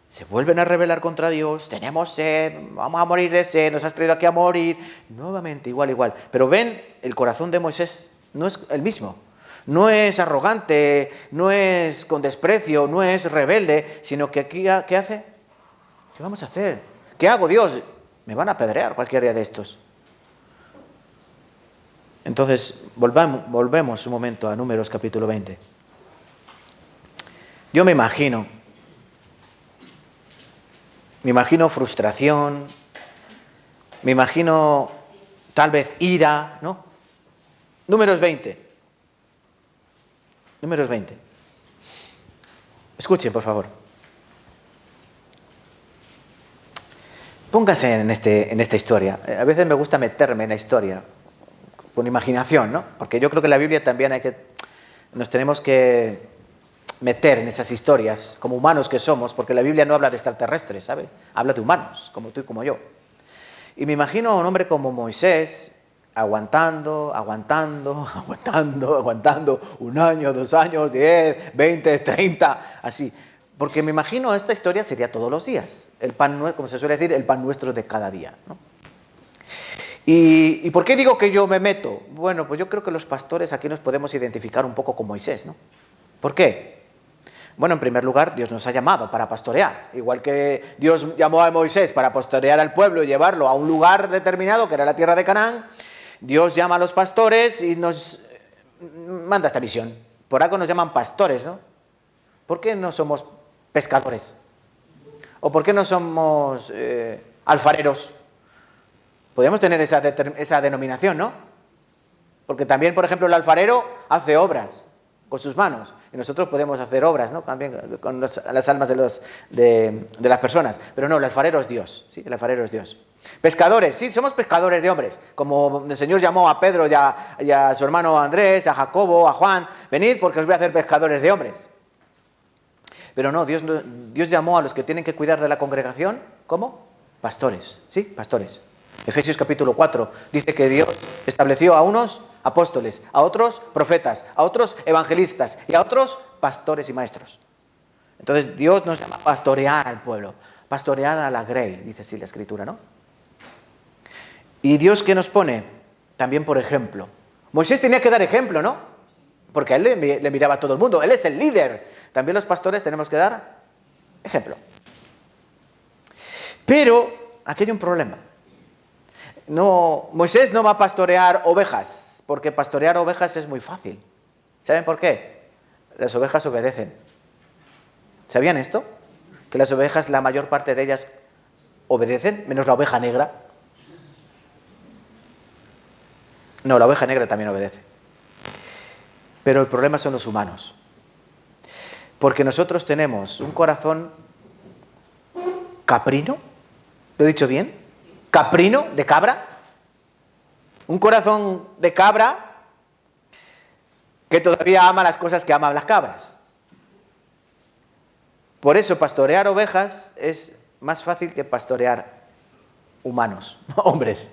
Se vuelven a rebelar contra Dios, tenemos sed, vamos a morir de sed, nos has traído aquí a morir. Nuevamente, igual. Pero ven, el corazón de Moisés no es el mismo. No es arrogante, no es con desprecio, no es rebelde, sino que aquí, ¿qué hace? ¿Qué vamos a hacer? ¿Qué hago, Dios? Me van a apedrear cualquier día de estos. Entonces, volvemos un momento a Números capítulo 20. Yo me imagino frustración, me imagino tal vez ira, ¿no? Números 20. Escuchen, por favor. Póngase en esta historia. A veces me gusta meterme en la historia con imaginación, ¿no? Porque yo creo que en la Biblia también nos tenemos que meter en esas historias como humanos que somos, porque la Biblia no habla de extraterrestres, ¿sabe? Habla de humanos, como tú y como yo. Y me imagino a un hombre como Moisés aguantando, 1 año, 2 años, 10, 20, 30, así. Porque me imagino esta historia sería todos los días, el pan, como se suele decir, el pan nuestro de cada día, ¿no? ¿Y por qué digo que yo me meto? Bueno, pues yo creo que los pastores aquí nos podemos identificar un poco con Moisés, ¿no? ¿Por qué? Bueno, en primer lugar, Dios nos ha llamado para pastorear. Igual que Dios llamó a Moisés para pastorear al pueblo y llevarlo a un lugar determinado, que era la tierra de Canaán, Dios llama a los pastores y nos manda esta misión. Por algo nos llaman pastores, ¿no? ¿Por qué no somos pescadores? ¿O por qué no somos alfareros? Podríamos tener esa denominación, ¿no? Porque también, por ejemplo, el alfarero hace obras con sus manos. Y nosotros podemos hacer obras, ¿no? También con las almas de las personas. Pero no, el alfarero es Dios. ¿Sí? El alfarero es Dios. Pescadores, sí, somos pescadores de hombres. Como el Señor llamó a Pedro y a su hermano Andrés, a Jacobo, a Juan. Venid porque os voy a hacer pescadores de hombres. Pero no, Dios llamó a los que tienen que cuidar de la congregación, ¿cómo? Pastores, ¿sí? Pastores. Efesios capítulo 4 dice que Dios estableció a unos apóstoles, a otros profetas, a otros evangelistas y a otros pastores y maestros. Entonces Dios nos llama a pastorear al pueblo, pastorear a la grey, dice así la Escritura, ¿no? Y Dios, ¿qué nos pone? También por ejemplo. Moisés tenía que dar ejemplo, ¿no? Porque a él le miraba a todo el mundo, él es el líder. También los pastores tenemos que dar ejemplo. Pero aquí hay un problema. No, Moisés no va a pastorear ovejas, porque pastorear ovejas es muy fácil. ¿Saben por qué? Las ovejas obedecen. ¿Sabían esto? Que las ovejas, la mayor parte de ellas obedecen, menos la oveja negra. No, la oveja negra también obedece. Pero el problema son los humanos. Porque nosotros tenemos un corazón caprino, ¿lo he dicho bien? Caprino, de cabra. Un corazón de cabra que todavía ama las cosas que aman las cabras. Por eso pastorear ovejas es más fácil que pastorear humanos, hombres.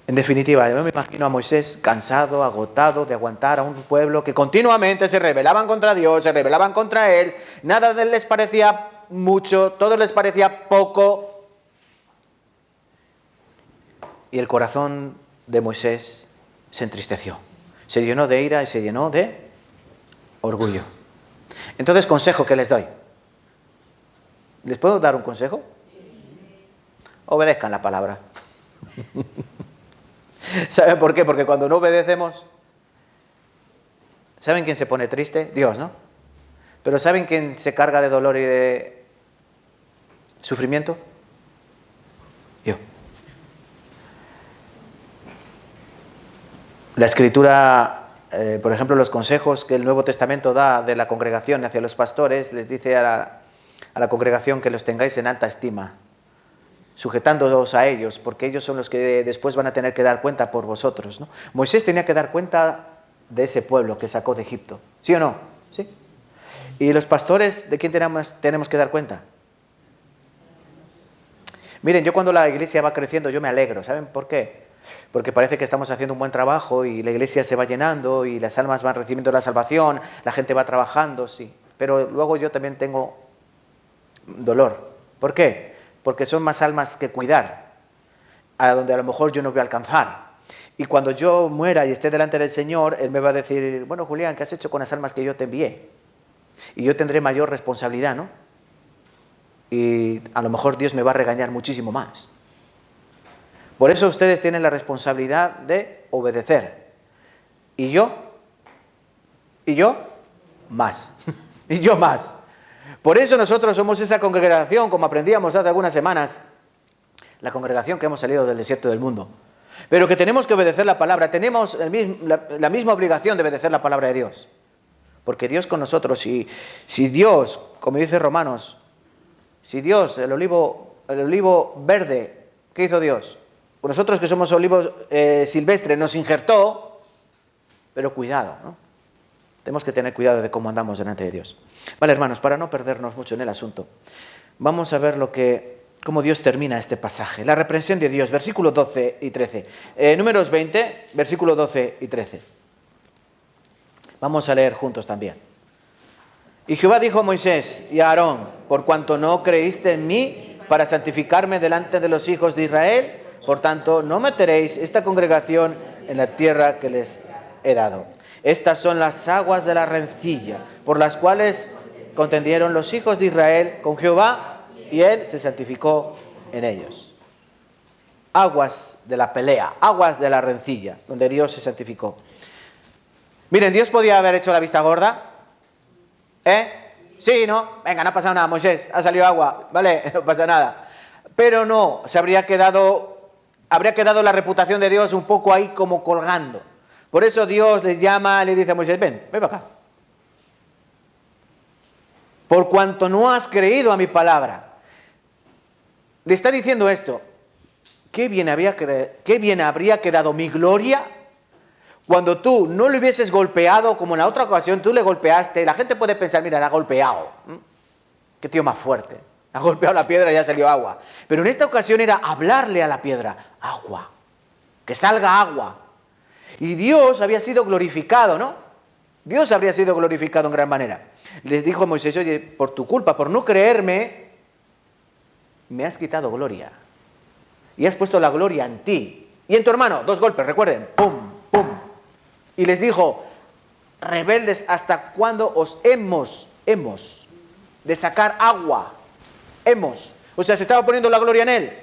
En definitiva, yo me imagino a Moisés cansado, agotado de aguantar a un pueblo que continuamente se rebelaban contra Dios, se rebelaban contra Él, nada de él les parecía mucho, todo les parecía poco. Y el corazón de Moisés se entristeció, se llenó de ira y se llenó de orgullo. Entonces, consejo que les doy. ¿Les puedo dar un consejo? Obedezcan la palabra. ¿Saben por qué? Porque cuando no obedecemos, ¿saben quién se pone triste? Dios, ¿no? Pero ¿saben quién se carga de dolor y de sufrimiento? Yo. La Escritura, por ejemplo, los consejos que el Nuevo Testamento da de la congregación hacia los pastores, les dice a la congregación que los tengáis en alta estima, sujetándoos a ellos, porque ellos son los que después van a tener que dar cuenta por vosotros, ¿no? Moisés tenía que dar cuenta de ese pueblo que sacó de Egipto, ¿sí o no? ¿Sí? ¿Y los pastores de quién tenemos que dar cuenta? Miren, yo cuando la iglesia va creciendo yo me alegro, ¿saben por qué? Porque parece que estamos haciendo un buen trabajo y la iglesia se va llenando y las almas van recibiendo la salvación, la gente va trabajando, sí. Pero luego yo también tengo dolor. ¿Por qué? Porque son más almas que cuidar, a donde a lo mejor yo no voy a alcanzar. Y cuando yo muera y esté delante del Señor, Él me va a decir, bueno, Julián, ¿qué has hecho con las almas que yo te envié? Y yo tendré mayor responsabilidad, ¿no? Y a lo mejor Dios me va a regañar muchísimo más. Por eso ustedes tienen la responsabilidad de obedecer. Y yo más. Y yo más. Por eso nosotros somos esa congregación, como aprendíamos hace algunas semanas, la congregación que hemos salido del desierto del mundo. Pero que tenemos que obedecer la palabra, tenemos la misma obligación de obedecer la palabra de Dios. Porque Dios con nosotros, si Dios, como dice Romanos, si Dios, el olivo verde, ¿qué hizo Dios? Nosotros que somos olivos silvestres nos injertó, pero cuidado, ¿no? Tenemos que tener cuidado de cómo andamos delante de Dios. Vale, hermanos, para no perdernos mucho en el asunto, vamos a ver cómo Dios termina este pasaje. La reprensión de Dios, versículos 12 y 13. Números 20, versículos 12 y 13. Vamos a leer juntos también. Y Jehová dijo a Moisés y a Aarón, por cuanto no creíste en mí para santificarme delante de los hijos de Israel, por tanto, no meteréis esta congregación en la tierra que les he dado. Estas son las aguas de la rencilla, por las cuales contendieron los hijos de Israel con Jehová, y él se santificó en ellos. Aguas de la pelea, aguas de la rencilla, donde Dios se santificó. Miren, Dios podía haber hecho la vista gorda. Sí, ¿no? Venga, no ha pasado nada, Moisés, ha salido agua, vale, no pasa nada. Pero no, habría quedado la reputación de Dios un poco ahí como colgando. Por eso Dios les llama, le dice a Moisés, ven para acá. Por cuanto no has creído a mi palabra. Le está diciendo esto. Qué bien habría quedado mi gloria cuando tú no le hubieses golpeado, como en la otra ocasión tú le golpeaste. La gente puede pensar, mira, la ha golpeado. Qué tío más fuerte. Ha golpeado la piedra y ya salió agua. Pero en esta ocasión era hablarle a la piedra, agua, que salga agua. Y Dios había sido glorificado, ¿no? Dios habría sido glorificado en gran manera. Les dijo a Moisés, oye, por tu culpa, por no creerme, me has quitado gloria. Y has puesto la gloria en ti. Y en tu hermano, 2 golpes, recuerden, pum, pum. Y les dijo, rebeldes, ¿hasta cuándo os hemos de sacar agua? O sea, se estaba poniendo la gloria en él.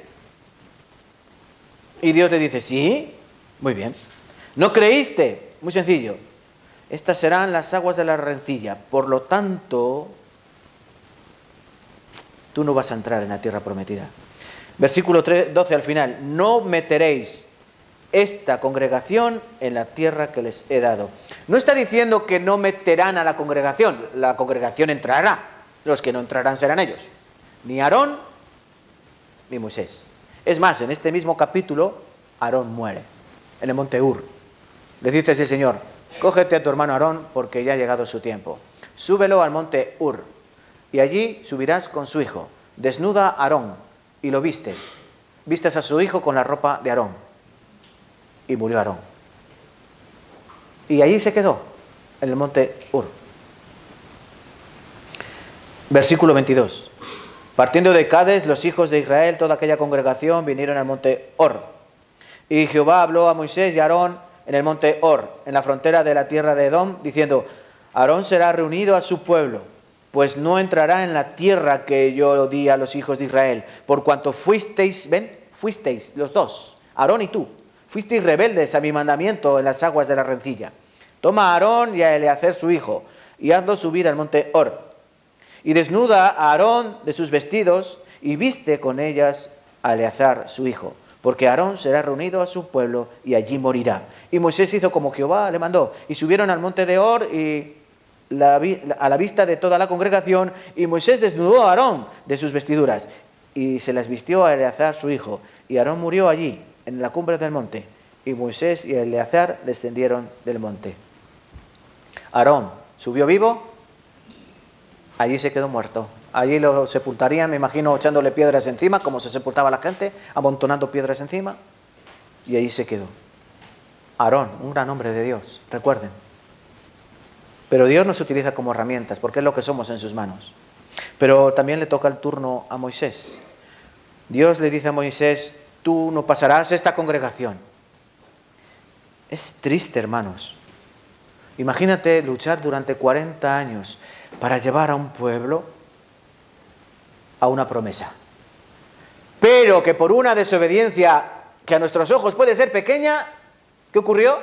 Y Dios le dice, sí, muy bien. ¿No creíste? Muy sencillo. Estas serán las aguas de la rencilla. Por lo tanto, tú no vas a entrar en la tierra prometida. Versículo 12 al final. No meteréis esta congregación en la tierra que les he dado. No está diciendo que no meterán a la congregación entrará, los que no entrarán serán ellos, ni Aarón ni Moisés. Es más, en este mismo capítulo, Aarón muere, en el monte Ur. Le dice ese Señor, cógete a tu hermano Aarón porque ya ha llegado su tiempo. Súbelo al monte Ur y allí subirás con su hijo. Desnuda a Aarón y lo vistes. Vistes a su hijo con la ropa de Aarón. Y murió Aarón. Y allí se quedó, en el monte Ur. Versículo 22. Partiendo de Cades, los hijos de Israel, toda aquella congregación, vinieron al monte Hor. Y Jehová habló a Moisés y a Aarón en el monte Hor, en la frontera de la tierra de Edom, diciendo, Aarón será reunido a su pueblo, pues no entrará en la tierra que yo di a los hijos de Israel, por cuanto fuisteis los dos, Aarón y tú, fuisteis rebeldes a mi mandamiento en las aguas de la rencilla. Toma a Aarón y a Eleazar su hijo, y hazlo subir al monte Hor. Y desnuda a Aarón de sus vestidos, y viste con ellas a Eleazar su hijo, porque Aarón será reunido a su pueblo, y allí morirá. Y Moisés hizo como Jehová le mandó, y subieron al monte de Hor, y a la vista de toda la congregación, y Moisés desnudó a Aarón de sus vestiduras, y se las vistió a Eleazar su hijo, y Aarón murió allí, en la cumbre del monte, y Moisés y Eleazar descendieron del monte. Aarón subió vivo, allí se quedó muerto. Allí lo sepultarían, me imagino, echándole piedras encima, como se sepultaba la gente, amontonando piedras encima, y allí se quedó. Aarón, un gran hombre de Dios, recuerden. Pero Dios nos utiliza como herramientas, porque es lo que somos en sus manos. Pero también le toca el turno a Moisés. Dios le dice a Moisés, tú no pasarás esta congregación. Es triste, hermanos. Imagínate luchar durante 40 años para llevar a un pueblo a una promesa. Pero que por una desobediencia que a nuestros ojos puede ser pequeña, ¿qué ocurrió?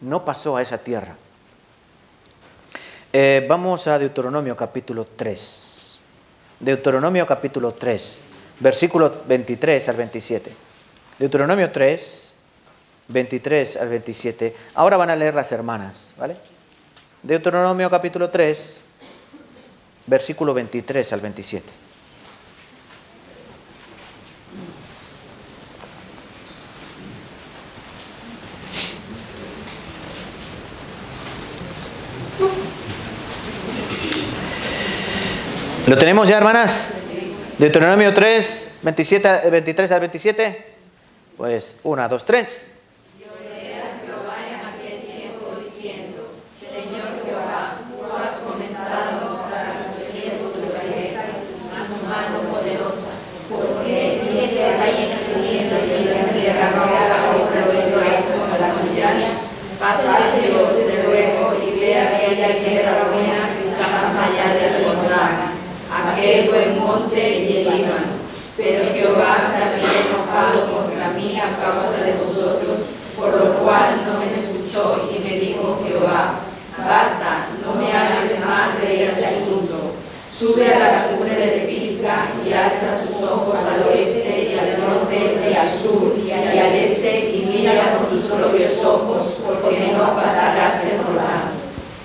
No pasó a esa tierra. Vamos a Deuteronomio capítulo 3. Deuteronomio capítulo 3, versículo 23 al 27. Deuteronomio 3, 23 al 27. Ahora van a leer las hermanas, ¿vale? Deuteronomio capítulo 3, versículo 23 al 27. ¿Lo tenemos ya, hermanas? Deuteronomio 3, 23 al 27. Pues 1, 2, 3. Pásate yo de luego y ve aquella tierra buena que está más allá del Jordán, aquel buen monte y el Líbano. Pero Jehová se había enojado contra mí a causa de vosotros, por lo cual no me escuchó, y me dijo Jehová, basta, no me hables más de este asunto. Sube a la cumbre de Pisga y alza tus ojos al oeste y al norte y al sur y al este y mira con tus propios ojos, porque no pasarás el Jordán.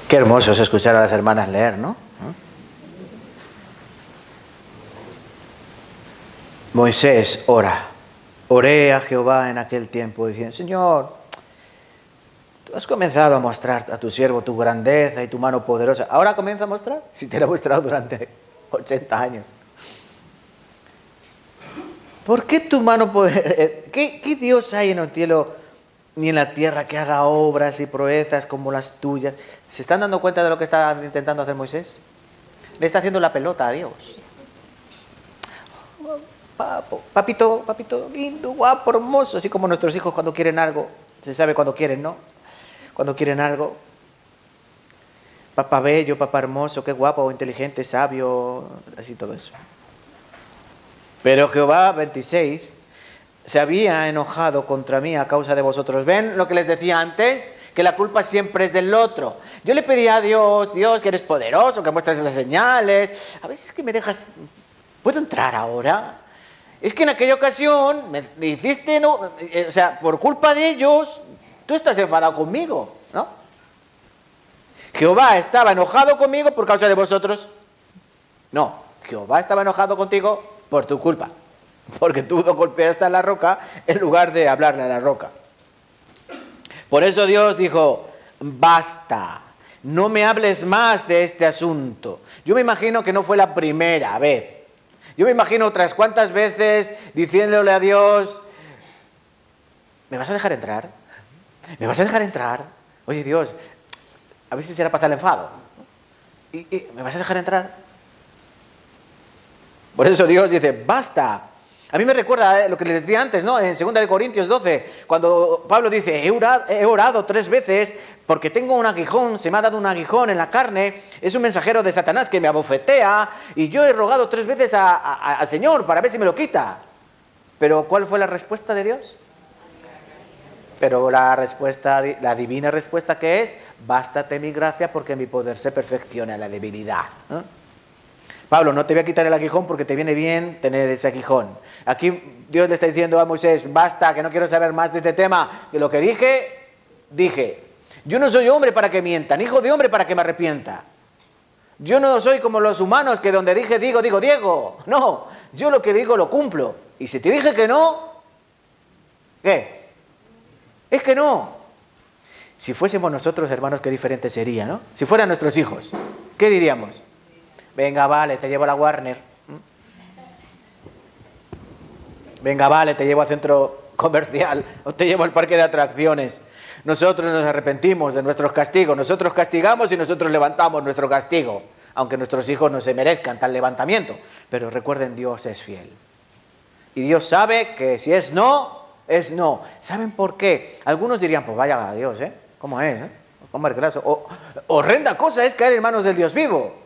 Qué hermoso es escuchar a las hermanas leer, ¿no? Moisés ora. Oré a Jehová en aquel tiempo diciendo, Señor, tú has comenzado a mostrar a tu siervo tu grandeza y tu mano poderosa. ¿Ahora comienza a mostrar? Si te lo ha mostrado durante 80 años. ¿Por qué tu mano poderosa? ¿Qué Dios hay en el cielo ni en la tierra que haga obras y proezas como las tuyas? ¿Se están dando cuenta de lo que está intentando hacer Moisés? Le está haciendo la pelota a Dios. Papito lindo, guapo, hermoso, así como nuestros hijos cuando quieren algo, se sabe cuando quieren, ¿no? Cuando quieren algo, papá bello, papá hermoso, qué guapo, inteligente, sabio, así todo eso. Pero Jehová, 26, se había enojado contra mí a causa de vosotros. ¿Ven lo que les decía antes? Que la culpa siempre es del otro. Yo le pedí a Dios, Dios, que eres poderoso, que muestras las señales. A veces que me dejas, ¿puedo entrar ahora? es que en aquella ocasión me hiciste, no, o sea, por culpa de ellos, tú estás enfadado conmigo, ¿no? Jehová estaba enojado conmigo por causa de vosotros. No, Jehová estaba enojado contigo por tu culpa, porque tú no golpeaste a la roca en lugar de hablarle a la roca. Por eso Dios dijo, basta, no me hables más de este asunto. Yo me imagino que no fue la primera vez. Yo me imagino otras cuantas veces diciéndole a Dios, ¿me vas a dejar entrar? ¿Me vas a dejar entrar? Oye Dios, a ver si se le pasa el enfado. ¿Me vas a dejar entrar? Por eso Dios dice, basta. A mí me recuerda lo que les decía antes, ¿no? En 2 Corintios 12, cuando Pablo dice, he orado 3 veces porque tengo un aguijón, se me ha dado un aguijón en la carne, es un mensajero de Satanás que me abofetea, y yo he rogado 3 veces al Señor para ver si me lo quita. Pero ¿cuál fue la respuesta de Dios? Pero la divina respuesta que es, bástate mi gracia porque mi poder se perfecciona en la debilidad, ¿no? Pablo, no te voy a quitar el aguijón porque te viene bien tener ese aguijón. Aquí Dios le está diciendo a Moisés, basta, que no quiero saber más de este tema. Que lo que dije. Yo no soy hombre para que mienta, ni hijo de hombre para que me arrepienta. Yo no soy como los humanos que donde dije digo, Diego. No, yo lo que digo lo cumplo. Y si te dije que no, ¿qué? Es que no. Si fuésemos nosotros, hermanos, qué diferente sería, ¿no? Si fueran nuestros hijos, ¿qué diríamos? Venga, vale, te llevo a la Warner. Venga, vale, te llevo al centro comercial o te llevo al parque de atracciones. Nosotros nos arrepentimos de nuestros castigos. Nosotros castigamos y nosotros levantamos nuestro castigo. Aunque nuestros hijos no se merezcan tal levantamiento. Pero recuerden, Dios es fiel. Y Dios sabe que si es no, es no. ¿Saben por qué? Algunos dirían, pues vaya a Dios, ¿eh? ¿Cómo es? Hombre, claro. Horrenda cosa es caer en manos del Dios vivo.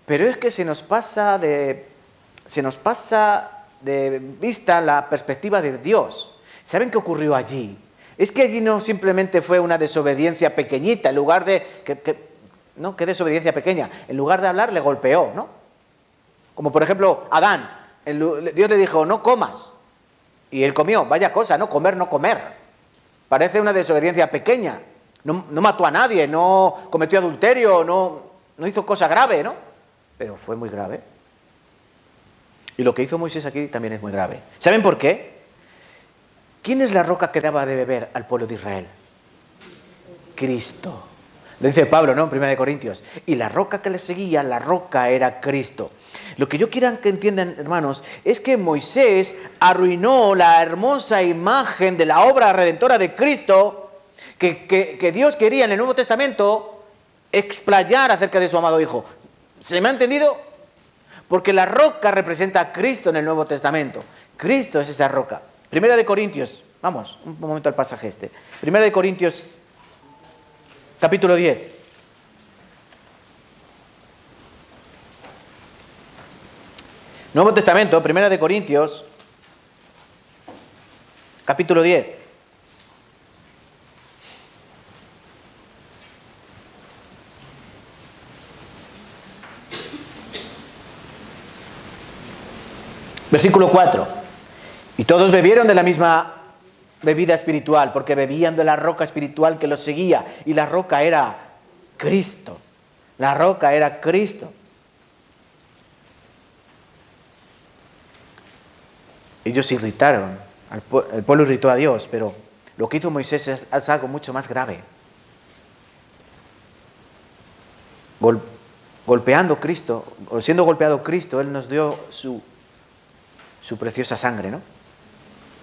Pero es que se nos pasa de vista la perspectiva de Dios. ¿Saben qué ocurrió allí? Es que allí no simplemente fue una desobediencia pequeñita, en lugar de... ¿Qué desobediencia pequeña? En lugar de hablar, le golpeó, ¿no? Como por ejemplo, Adán. Dios le dijo, no comas. Y él comió. Vaya cosa, no comer, no comer. Parece una desobediencia pequeña. No mató a nadie, no cometió adulterio, no hizo cosa grave, ¿no? Pero fue muy grave. Y lo que hizo Moisés aquí también es muy grave. ¿Saben por qué? ¿Quién es la roca que daba de beber al pueblo de Israel? Cristo. Le dice Pablo, ¿no? En 1 Corintios. Y la roca que le seguía, la roca era Cristo. Lo que yo quiero que entiendan, hermanos, es que Moisés arruinó la hermosa imagen de la obra redentora de Cristo que Dios quería en el Nuevo Testamento explayar acerca de su amado Hijo. ¿Se me ha entendido? Porque la roca representa a Cristo en el Nuevo Testamento. Cristo es esa roca. 1 Corintios, vamos, un momento al pasaje este. 1 Corintios, capítulo 10. Nuevo Testamento, 1 Corintios, capítulo 10. Versículo 4. Y todos bebieron de la misma bebida espiritual, porque bebían de la roca espiritual que los seguía. Y la roca era Cristo. La roca era Cristo. Ellos irritaron, el pueblo irritó a Dios, pero lo que hizo Moisés es algo mucho más grave. Golpeando Cristo, o siendo golpeado Cristo, Él nos dio su preciosa sangre, ¿no?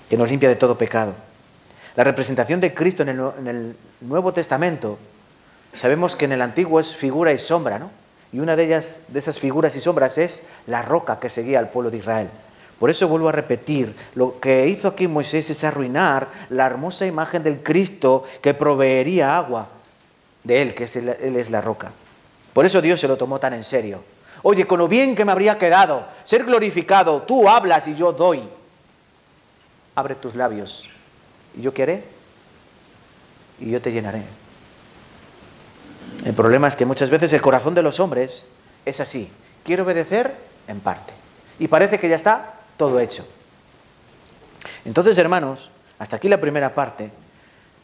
Que nos limpia de todo pecado. La representación de Cristo en el Nuevo Testamento, sabemos que en el Antiguo es figura y sombra, ¿no? Y una de esas figuras y sombras es la roca que seguía al pueblo de Israel. Por eso vuelvo a repetir, lo que hizo aquí Moisés es arruinar la hermosa imagen del Cristo que proveería agua de Él, que Él es la roca. Por eso Dios se lo tomó tan en serio. Oye, con lo bien que me habría quedado, ser glorificado, tú hablas y yo doy. Abre tus labios, y yo qué haré, y yo te llenaré. El problema es que muchas veces el corazón de los hombres es así. Quiero obedecer en parte. Y parece que ya está todo hecho. Entonces, hermanos, hasta aquí la primera parte.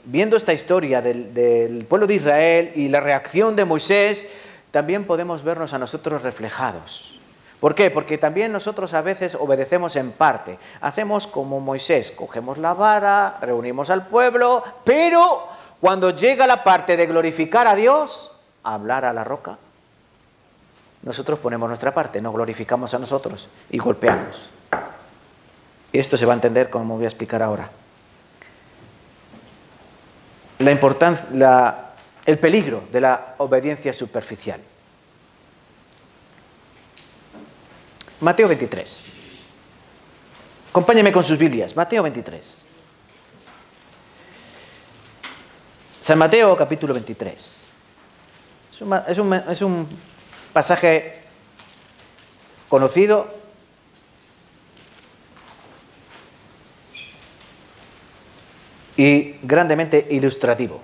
Viendo esta historia del pueblo de Israel y la reacción de Moisés, también podemos vernos a nosotros reflejados. ¿Por qué? Porque también nosotros a veces obedecemos en parte. Hacemos como Moisés, cogemos la vara, reunimos al pueblo, pero cuando llega la parte de glorificar a Dios, hablar a la roca, nosotros ponemos nuestra parte, nos glorificamos a nosotros y golpeamos. Y esto se va a entender como voy a explicar ahora. La importancia, el peligro de la obediencia superficial. Mateo 23. Acompáñenme con sus Biblias. Mateo 23. San Mateo, capítulo 23. Es un pasaje conocido. Y grandemente ilustrativo.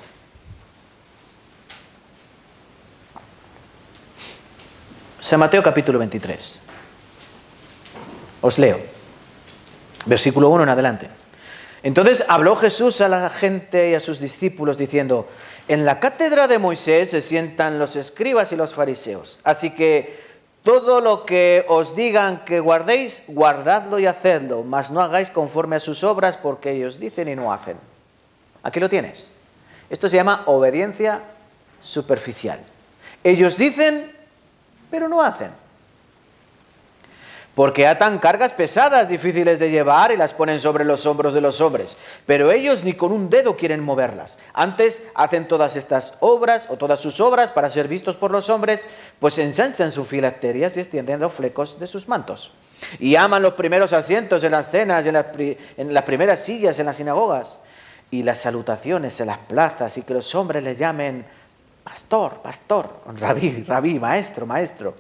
San Mateo capítulo 23. Os leo. Versículo 1 en adelante. Entonces habló Jesús a la gente y a sus discípulos diciendo: en la cátedra de Moisés se sientan los escribas y los fariseos. Así que todo lo que os digan que guardéis, guardadlo y hacedlo, mas no hagáis conforme a sus obras, porque ellos dicen y no hacen. Aquí lo tienes. Esto se llama obediencia superficial. Ellos dicen, pero no hacen. Porque atan cargas pesadas, difíciles de llevar, y las ponen sobre los hombros de los hombres. Pero ellos ni con un dedo quieren moverlas. Antes hacen todas estas obras, o todas sus obras, para ser vistos por los hombres, pues ensanchan sus filacterias y extienden los flecos de sus mantos. Y aman los primeros asientos en las cenas y en las primeras sillas en las sinagogas. Y las salutaciones en las plazas, y que los hombres les llamen pastor, pastor, rabí, rabí, maestro, maestro.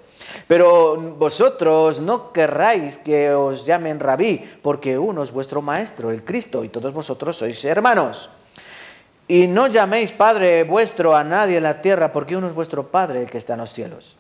Pero vosotros no querráis que os llamen rabí, porque uno es vuestro maestro, el Cristo, y todos vosotros sois hermanos. Y no llaméis Padre vuestro a nadie en la tierra, porque uno es vuestro Padre, el que está en los cielos.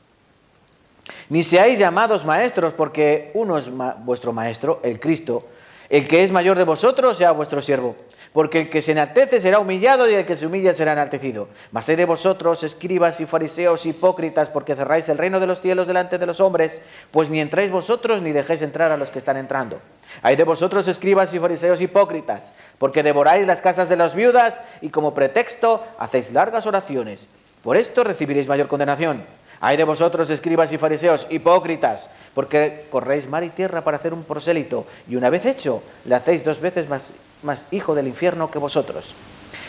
Ni seáis llamados maestros, porque uno es vuestro maestro, el Cristo. El que es mayor de vosotros sea vuestro siervo. Porque el que se enaltece será humillado y el que se humilla será enaltecido. Mas hay de vosotros, escribas y fariseos hipócritas, porque cerráis el reino de los cielos delante de los hombres, pues ni entráis vosotros ni dejéis entrar a los que están entrando. Hay de vosotros, escribas y fariseos hipócritas, porque devoráis las casas de las viudas y como pretexto hacéis largas oraciones. Por esto recibiréis mayor condenación. Hay de vosotros, escribas y fariseos hipócritas, porque corréis mar y tierra para hacer un prosélito, y una vez hecho, le hacéis 2 veces más hijo del infierno que vosotros.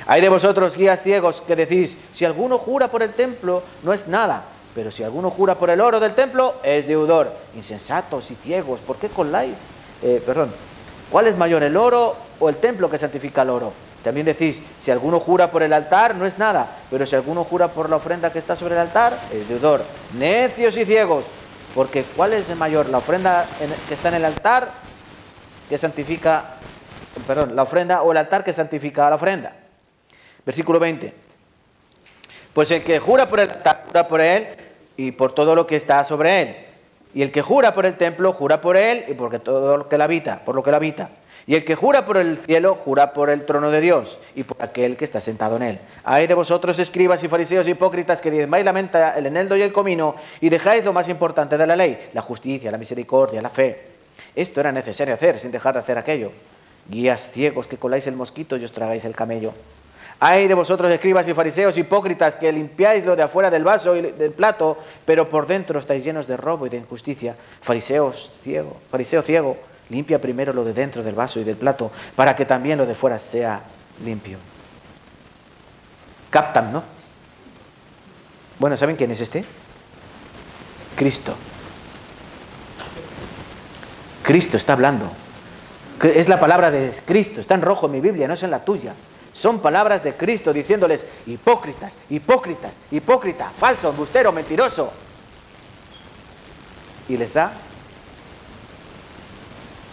Hay de vosotros, guías ciegos, que decís: si alguno jura por el templo, no es nada, pero si alguno jura por el oro del templo, es deudor. Insensatos y ciegos, ¿por qué coláis? ¿Cuál es mayor, el oro o el templo que santifica el oro? También decís: si alguno jura por el altar, no es nada, pero si alguno jura por la ofrenda que está sobre el altar, es deudor. Necios y ciegos, porque ¿cuál es el mayor? ¿La ofrenda que está en el altar que santifica, la ofrenda, o el altar que santifica la ofrenda? Versículo 20. Pues el que jura por el altar, jura por él y por todo lo que está sobre él. Y el que jura por el templo, jura por él y por lo que lo habita. Y el que jura por el cielo, jura por el trono de Dios y por aquel que está sentado en él. Hay de vosotros, escribas y fariseos hipócritas, que diezmáis la menta, el eneldo y el comino, y dejáis lo más importante de la ley: la justicia, la misericordia, la fe. Esto era necesario hacer, sin dejar de hacer aquello. Guías ciegos, que coláis el mosquito y os tragáis el camello. Hay de vosotros, escribas y fariseos hipócritas, que limpiáis lo de afuera del vaso y del plato, pero por dentro estáis llenos de robo y de injusticia. Fariseo ciego, limpia primero lo de dentro del vaso y del plato, para que también lo de fuera sea limpio. Captan, ¿no? Bueno, ¿saben quién es este? Cristo. Cristo está hablando. Es la palabra de Cristo. Está en rojo en mi Biblia, no es en la tuya. Son palabras de Cristo diciéndoles: hipócritas, hipócritas, hipócrita, falso, embustero, mentiroso. Y les da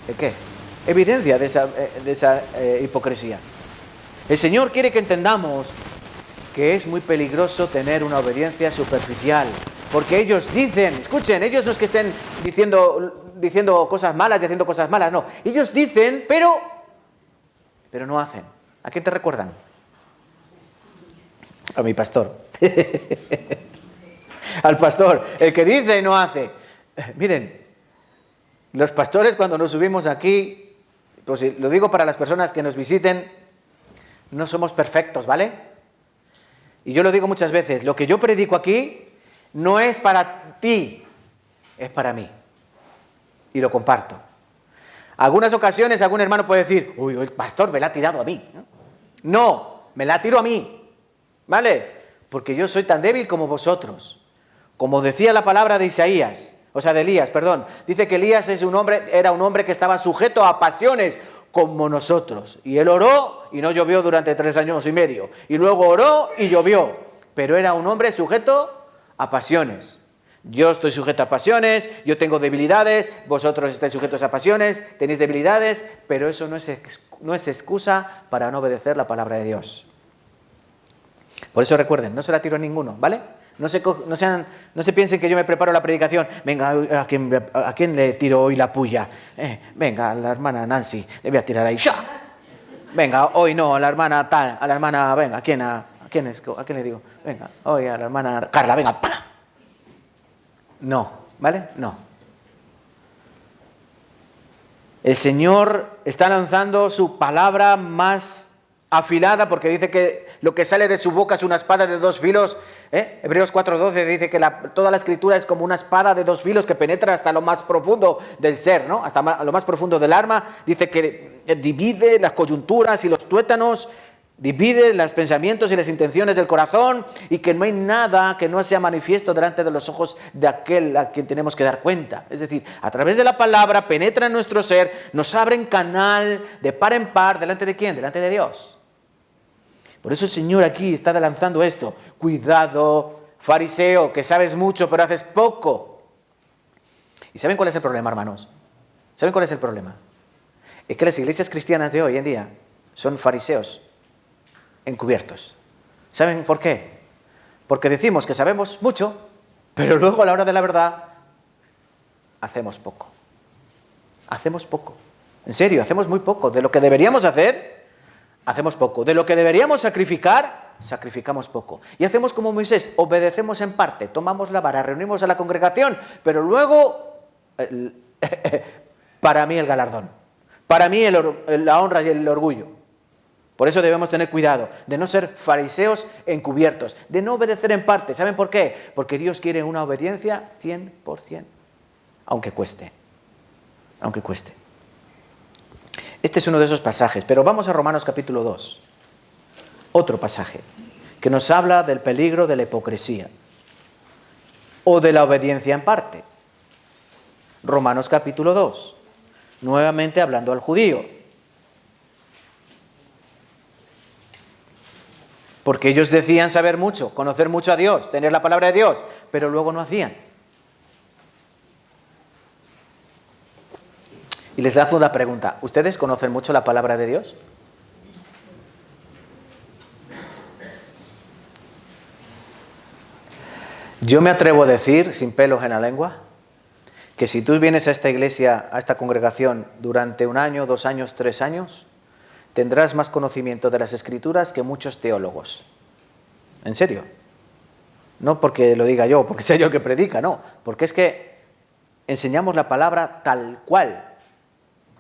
¿de qué? Evidencia de esa hipocresía. El Señor quiere que entendamos que es muy peligroso tener una obediencia superficial, porque ellos dicen, escuchen, ellos no es que estén diciendo cosas malas y haciendo cosas malas, no, ellos dicen, pero pero no hacen. ¿A quién te recuerdan? A mi pastor. Al pastor, el que dice y no hace. Miren, los pastores cuando nos subimos aquí, pues lo digo para las personas que nos visiten, no somos perfectos, ¿vale? Y yo lo digo muchas veces, lo que yo predico aquí no es para ti, es para mí. Y lo comparto. Algunas ocasiones algún hermano puede decir, uy, el pastor me la ha tirado a mí. No, me la tiro a mí, ¿vale? Porque yo soy tan débil como vosotros. Como decía la palabra de Isaías, o sea, de Elías, perdón. Dice que Elías era un hombre que estaba sujeto a pasiones como nosotros. Y él oró y no llovió durante 3 años y medio. Y luego oró y llovió. Pero era un hombre sujeto a pasiones. Yo estoy sujeto a pasiones, yo tengo debilidades, vosotros estáis sujetos a pasiones, tenéis debilidades, pero eso no es excusa para no obedecer la palabra de Dios. Por eso recuerden, no se la tiro a ninguno, ¿vale? No se piensen que yo me preparo la predicación. Venga, ¿a quién le tiro hoy la puya? Venga, a la hermana Nancy, le voy a tirar ahí. ¡Sha! Venga, hoy no, a la hermana tal, a la hermana, venga, ¿a quién le digo? Venga, hoy a la hermana Carla, venga, ¡pam! No, ¿vale? No. El Señor está lanzando su palabra más afilada, porque dice que lo que sale de su boca es una espada de 2 filos. Hebreos 4:12 dice que toda la escritura es como una espada de 2 filos que penetra hasta lo más profundo del ser, ¿no? Hasta lo más profundo del alma. Dice que divide las coyunturas y los tuétanos, divide los pensamientos y las intenciones del corazón, y que no hay nada que no sea manifiesto delante de los ojos de aquel a quien tenemos que dar cuenta. Es decir, a través de la palabra penetra en nuestro ser, nos abre en canal de par en par. ¿Delante de quién? Delante de Dios. Por eso el Señor aquí está lanzando esto. Cuidado, fariseo, que sabes mucho pero haces poco. ¿Y saben cuál es el problema, hermanos? ¿Saben cuál es el problema? Es que las iglesias cristianas de hoy en día son fariseos encubiertos. ¿Saben por qué? Porque decimos que sabemos mucho, pero luego a la hora de la verdad hacemos poco. Hacemos poco. En serio, hacemos muy poco. De lo que deberíamos hacer, hacemos poco. De lo que deberíamos sacrificar, sacrificamos poco. Y hacemos como Moisés, obedecemos en parte, tomamos la vara, reunimos a la congregación, pero luego, para mí el galardón, para mí la honra y el orgullo. Por eso debemos tener cuidado de no ser fariseos encubiertos, de no obedecer en parte. ¿Saben por qué? Porque Dios quiere una obediencia 100%, aunque cueste. Aunque cueste. Este es uno de esos pasajes, pero vamos a Romanos capítulo 2. Otro pasaje que nos habla del peligro de la hipocresía o de la obediencia en parte. Romanos capítulo 2, nuevamente hablando al judío. Porque ellos decían saber mucho, conocer mucho a Dios, tener la palabra de Dios, pero luego no hacían. Y les lanzo una pregunta. ¿Ustedes conocen mucho la palabra de Dios? Yo me atrevo a decir, sin pelos en la lengua, que si tú vienes a esta iglesia, a esta congregación, durante 1 año, 2 años, 3 años, tendrás más conocimiento de las Escrituras que muchos teólogos. ¿En serio? No porque lo diga yo, porque sea yo el que predica, no. Porque es que enseñamos la palabra tal cual.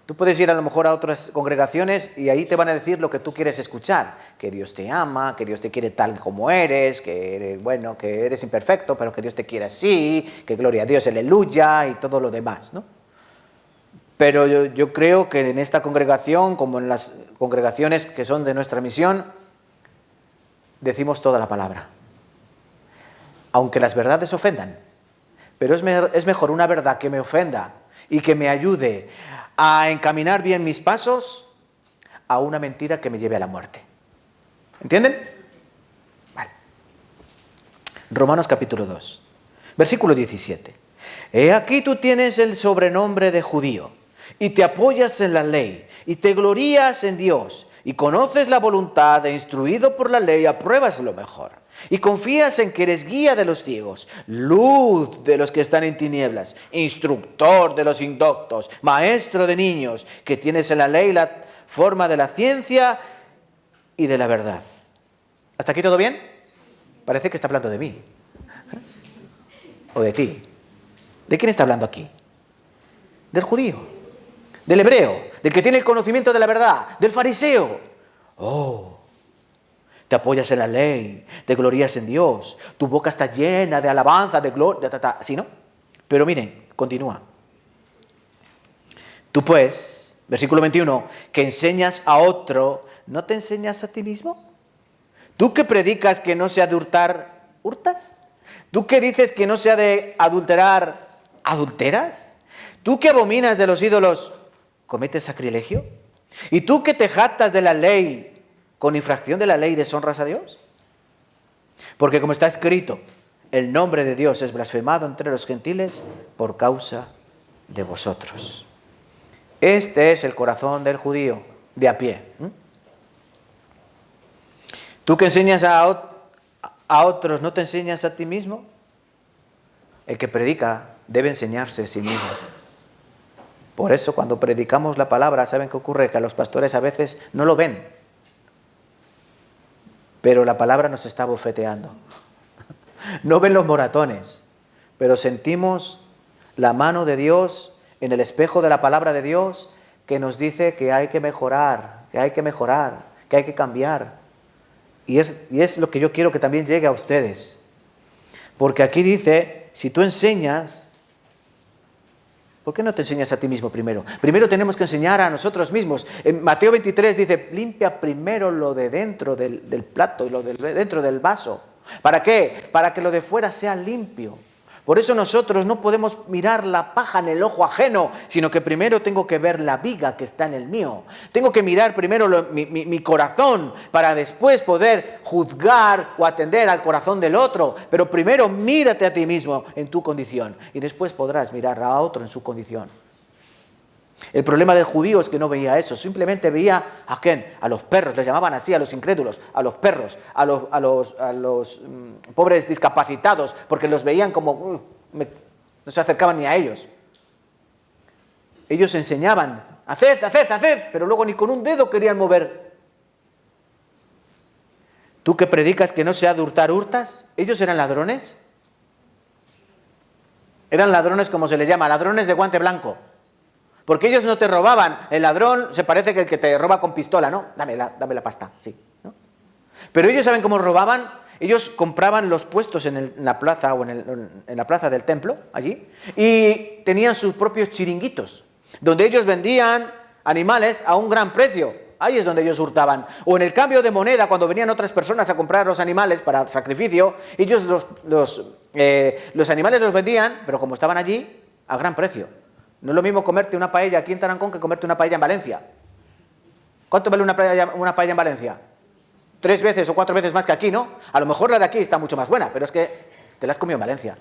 Tú puedes ir a lo mejor a otras congregaciones y ahí te van a decir lo que tú quieres escuchar. Que Dios te ama, que Dios te quiere tal como eres, que eres, bueno, que eres imperfecto, pero que Dios te quiere así, que gloria a Dios, aleluya, y todo lo demás, ¿no? Pero yo creo que en esta congregación, como en las congregaciones que son de nuestra misión, decimos toda la palabra. Aunque las verdades ofendan. Pero es mejor una verdad que me ofenda y que me ayude a encaminar bien mis pasos a una mentira que me lleve a la muerte. ¿Entienden? Vale. Romanos capítulo 2, versículo 17. He aquí tú tienes el sobrenombre de judío y te apoyas en la ley y te glorías en Dios y conoces la voluntad e instruido por la ley apruebas lo mejor. Y confías en que eres guía de los ciegos, luz de los que están en tinieblas, instructor de los indoctos, maestro de niños, que tienes en la ley la forma de la ciencia y de la verdad. ¿Hasta aquí todo bien? Parece que está hablando de mí. O de ti. ¿De quién está hablando aquí? Del judío, del hebreo, del que tiene el conocimiento de la verdad, del fariseo. Oh, te apoyas en la ley, te glorías en Dios, tu boca está llena de alabanza, de gloria, ¿sí, no? Pero miren, continúa. Tú pues, versículo 21, que enseñas a otro, ¿no te enseñas a ti mismo? ¿Tú que predicas que no se ha de hurtar, hurtas? ¿Tú que dices que no se ha de adulterar, adulteras? ¿Tú que abominas de los ídolos, cometes sacrilegio? ¿Y tú que te jactas de la ley, con infracción de la ley deshonras a Dios? Porque como está escrito, el nombre de Dios es blasfemado entre los gentiles por causa de vosotros. Este es el corazón del judío de a pie. ¿Tú que enseñas a otros, no te enseñas a ti mismo? El que predica debe enseñarse a sí mismo. Por eso cuando predicamos la palabra, ¿saben qué ocurre? Que a los pastores a veces no lo ven. Pero la palabra nos está bofeteando. No ven los moratones, pero sentimos la mano de Dios en el espejo de la palabra de Dios que nos dice que hay que mejorar, que hay que mejorar, que hay que cambiar. Y es lo que yo quiero que también llegue a ustedes. Porque aquí dice, si tú enseñas, ¿por qué no te enseñas a ti mismo primero? Primero tenemos que enseñar a nosotros mismos. En Mateo 23 dice, limpia primero lo de dentro del plato y lo de dentro del vaso. ¿Para qué? Para que lo de fuera sea limpio. Por eso nosotros no podemos mirar la paja en el ojo ajeno, sino que primero tengo que ver la viga que está en el mío. Tengo que mirar primero mi corazón para después poder juzgar o atender al corazón del otro. Pero primero mírate a ti mismo en tu condición y después podrás mirar a otro en su condición. El problema del judío es que no veía eso, simplemente veía ¿a quién? A los perros, les llamaban así, a los incrédulos, a los perros, a los pobres discapacitados, porque los veían como no se acercaban ni a ellos. Ellos enseñaban, haced, pero luego ni con un dedo querían mover. ¿Tú que predicas que no se ha de hurtar, hurtas? ¿Ellos eran ladrones? Eran ladrones como se les llama, ladrones de guante blanco. Porque ellos no te robaban. El ladrón se parece que el que te roba con pistola, ¿no? Dame la pasta, sí, ¿no? Pero ellos saben cómo robaban. Ellos compraban los puestos en la plaza o en la plaza del templo, allí, y tenían sus propios chiringuitos, donde ellos vendían animales a un gran precio. Ahí es donde ellos hurtaban. O en el cambio de moneda, cuando venían otras personas a comprar los animales para sacrificio, ellos los animales los vendían, pero como estaban allí, a gran precio. No es lo mismo comerte una paella aquí en Tarancón que comerte una paella en Valencia. ¿Cuánto vale una paella en Valencia? 3 veces o 4 veces más que aquí, ¿no? A lo mejor la de aquí está mucho más buena, pero es que te la has comido en Valencia.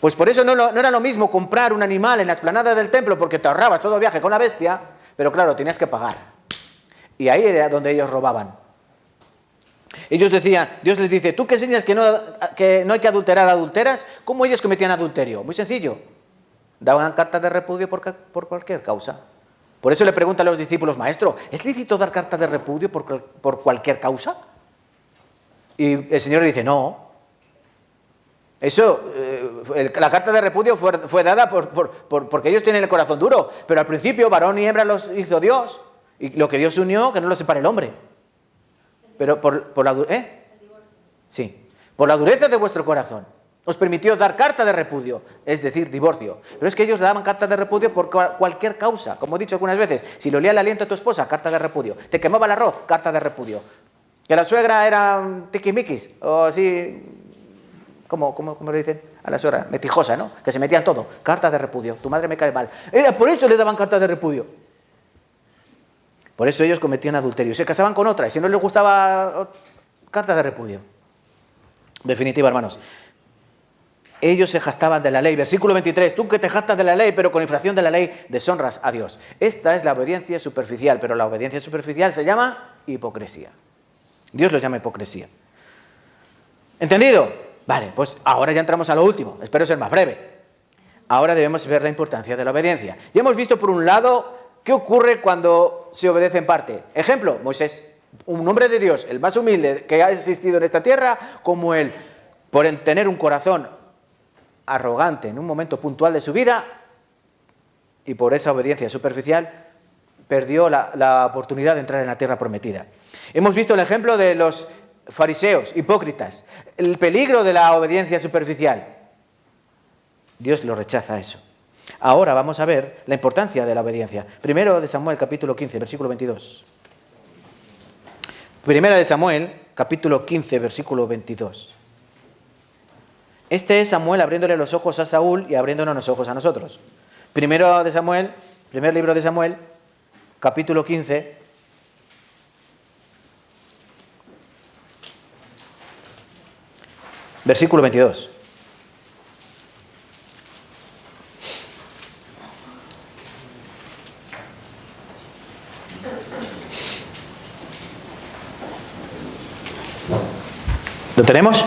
Pues por eso no era lo mismo comprar un animal en la explanada del templo porque te ahorrabas todo el viaje con la bestia, pero claro, tenías que pagar. Y ahí era donde ellos robaban. Ellos decían, Dios les dice, ¿tú que enseñas que no hay que adulterar, adulteras? ¿Cómo ellos cometían adulterio? Muy sencillo. Daban cartas de repudio por cualquier causa. Por eso le preguntan a los discípulos, maestro, ¿es lícito dar carta de repudio por cualquier causa? Y el Señor le dice, no. Eso, la carta de repudio fue dada porque ellos tienen el corazón duro. Pero al principio, varón y hembra los hizo Dios. Y lo que Dios unió, que no lo separe el hombre. Pero por la dureza de vuestro corazón os permitió dar carta de repudio, es decir, divorcio. Pero es que ellos daban carta de repudio por cualquier causa. Como he dicho algunas veces, si le olía el aliento a tu esposa, carta de repudio. Te quemaba el arroz, carta de repudio. Que la suegra era tiquimiquis, o así, ¿cómo le dicen? A la suegra, metijosa, ¿no? Que se metían todo, carta de repudio. Tu madre me cae mal. Por eso le daban carta de repudio. Por eso ellos cometían adulterio. Se casaban con otra y si no les gustaba, carta de repudio. Definitiva, hermanos. Ellos se jactaban de la ley. Versículo 23. Tú que te jactas de la ley, pero con infracción de la ley deshonras a Dios. Esta es la obediencia superficial, pero la obediencia superficial se llama hipocresía. Dios los llama hipocresía. ¿Entendido? Vale, pues ahora ya entramos a lo último. Espero ser más breve. Ahora debemos ver la importancia de la obediencia. Ya hemos visto por un lado qué ocurre cuando se obedece en parte. Ejemplo, Moisés, un hombre de Dios, el más humilde que ha existido en esta tierra, como él, por tener un corazón arrogante en un momento puntual de su vida y por esa obediencia superficial, perdió la oportunidad de entrar en la tierra prometida. Hemos visto el ejemplo de los fariseos, hipócritas, el peligro de la obediencia superficial. Dios lo rechaza eso. Ahora vamos a ver la importancia de la obediencia. Primero de Samuel, capítulo 15, versículo 22. Primera de Samuel, capítulo 15, versículo 22. Este es Samuel abriéndole los ojos a Saúl y abriéndonos los ojos a nosotros. Primero de Samuel, primer libro de Samuel, capítulo 15, versículo 22. ¿Lo tenemos?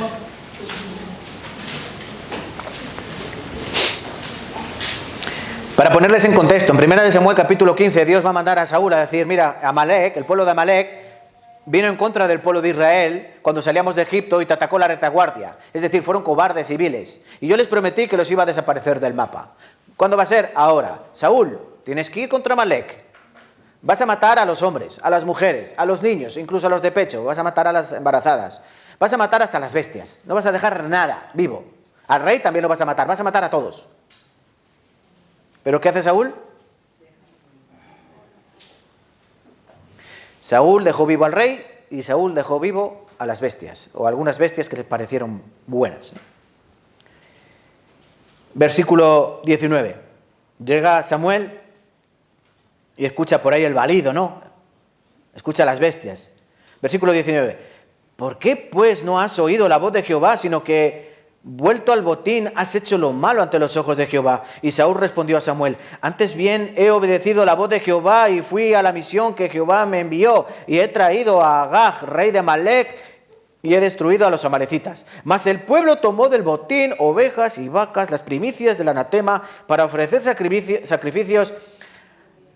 Para ponerles en contexto, en 1 Samuel capítulo 15, Dios va a mandar a Saúl a decir, mira, Amalek, el pueblo de Amalek, vino en contra del pueblo de Israel cuando salíamos de Egipto y te atacó la retaguardia. Es decir, fueron cobardes y viles. Y yo les prometí que los iba a desaparecer del mapa. ¿Cuándo va a ser? Ahora. Saúl, tienes que ir contra Amalek. Vas a matar a los hombres, a las mujeres, a los niños, incluso a los de pecho. Vas a matar a las embarazadas. Vas a matar hasta las bestias. No vas a dejar nada vivo. Al rey también lo vas a matar. Vas a matar a todos. ¿Pero qué hace Saúl? Saúl dejó vivo al rey y Saúl dejó vivo a las bestias, o algunas bestias que le parecieron buenas. Versículo 19. Llega Samuel y escucha por ahí el balido, ¿no? Escucha a las bestias. Versículo 19. ¿Por qué pues no has oído la voz de Jehová, sino que vuelto al botín has hecho lo malo ante los ojos de Jehová? Y Saúl respondió a Samuel, antes bien he obedecido la voz de Jehová y fui a la misión que Jehová me envió y he traído a Agag, rey de Amalek, y he destruido a los amalecitas. Mas el pueblo tomó del botín ovejas y vacas, las primicias del anatema, para ofrecer sacrificios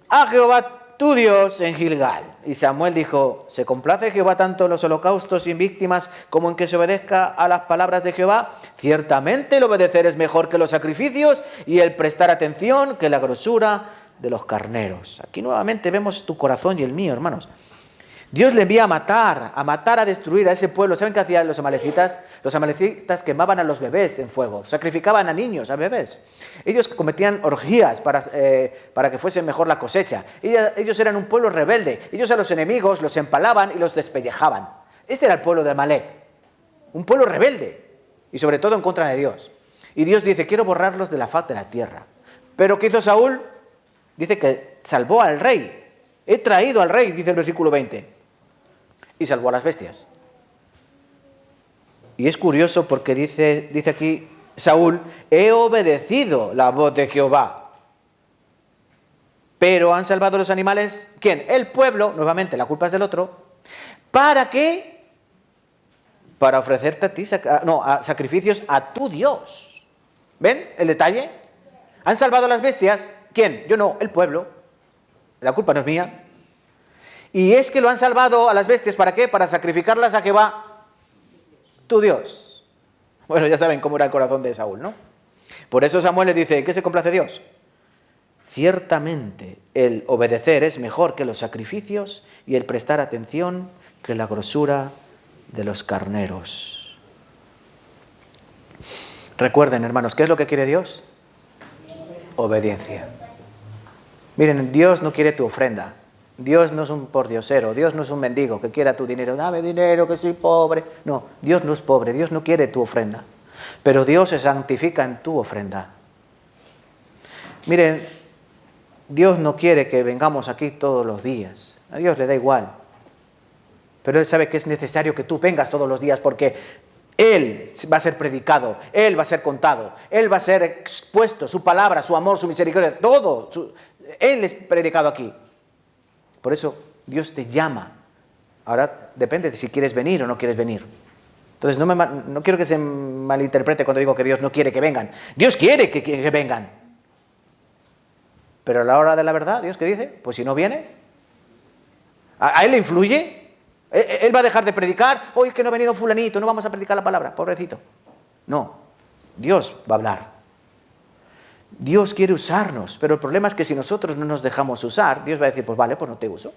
a Jehová tu Dios en Gilgal. Y Samuel dijo, ¿se complace Jehová tanto en los holocaustos sin víctimas como en que se obedezca a las palabras de Jehová? Ciertamente el obedecer es mejor que los sacrificios y el prestar atención que la grosura de los carneros. Aquí nuevamente vemos tu corazón y el mío, hermanos. Dios le envía a matar, a destruir a ese pueblo. ¿Saben qué hacían los amalecitas? Los amalecitas quemaban a los bebés en fuego, sacrificaban a niños, a bebés. Ellos cometían orgías para que fuese mejor la cosecha. Ellos eran un pueblo rebelde. Ellos a los enemigos los empalaban y los despellejaban. Este era el pueblo de Amalek, un pueblo rebelde y sobre todo en contra de Dios. Y Dios dice, quiero borrarlos de la faz de la tierra. Pero ¿qué hizo Saúl? Dice que salvó al rey. He traído al rey, dice el versículo 20. Y salvó a las bestias. Y es curioso porque dice aquí Saúl, he obedecido la voz de Jehová. Pero han salvado los animales, ¿quién? El pueblo, nuevamente la culpa es del otro. ¿Para qué? Para ofrecerte a ti sacrificios a tu Dios. ¿Ven el detalle? Han salvado a las bestias, ¿quién? Yo no, el pueblo. La culpa no es mía. Y es que lo han salvado a las bestias, ¿para qué? Para sacrificarlas a Jehová, tu Dios. Bueno, ya saben cómo era el corazón de Saúl, ¿no? Por eso Samuel les dice, ¿en qué se complace Dios? Ciertamente el obedecer es mejor que los sacrificios y el prestar atención que la grosura de los carneros. Recuerden, hermanos, ¿qué es lo que quiere Dios? Obediencia. Miren, Dios no quiere tu ofrenda. Dios no es un pordiosero, Dios no es un mendigo que quiera tu dinero. Dame dinero, que soy pobre. No, Dios no es pobre, Dios no quiere tu ofrenda. Pero Dios se santifica en tu ofrenda. Miren, Dios no quiere que vengamos aquí todos los días. A Dios le da igual. Pero Él sabe que es necesario que tú vengas todos los días porque Él va a ser predicado, Él va a ser contado, Él va a ser expuesto, su palabra, su amor, su misericordia, todo. Él es predicado aquí. Por eso Dios te llama. Ahora depende de si quieres venir o no quieres venir. Entonces no quiero que se malinterprete cuando digo que Dios no quiere que vengan. Dios quiere que vengan. Pero a la hora de la verdad, ¿Dios qué dice? Pues si no vienes, ¿A él le influye? ¿Él va a dejar de predicar? Hoy es que no ha venido fulanito, no vamos a predicar la palabra, pobrecito. No, Dios va a hablar. Dios quiere usarnos, pero el problema es que si nosotros no nos dejamos usar, Dios va a decir, pues vale, pues no te uso.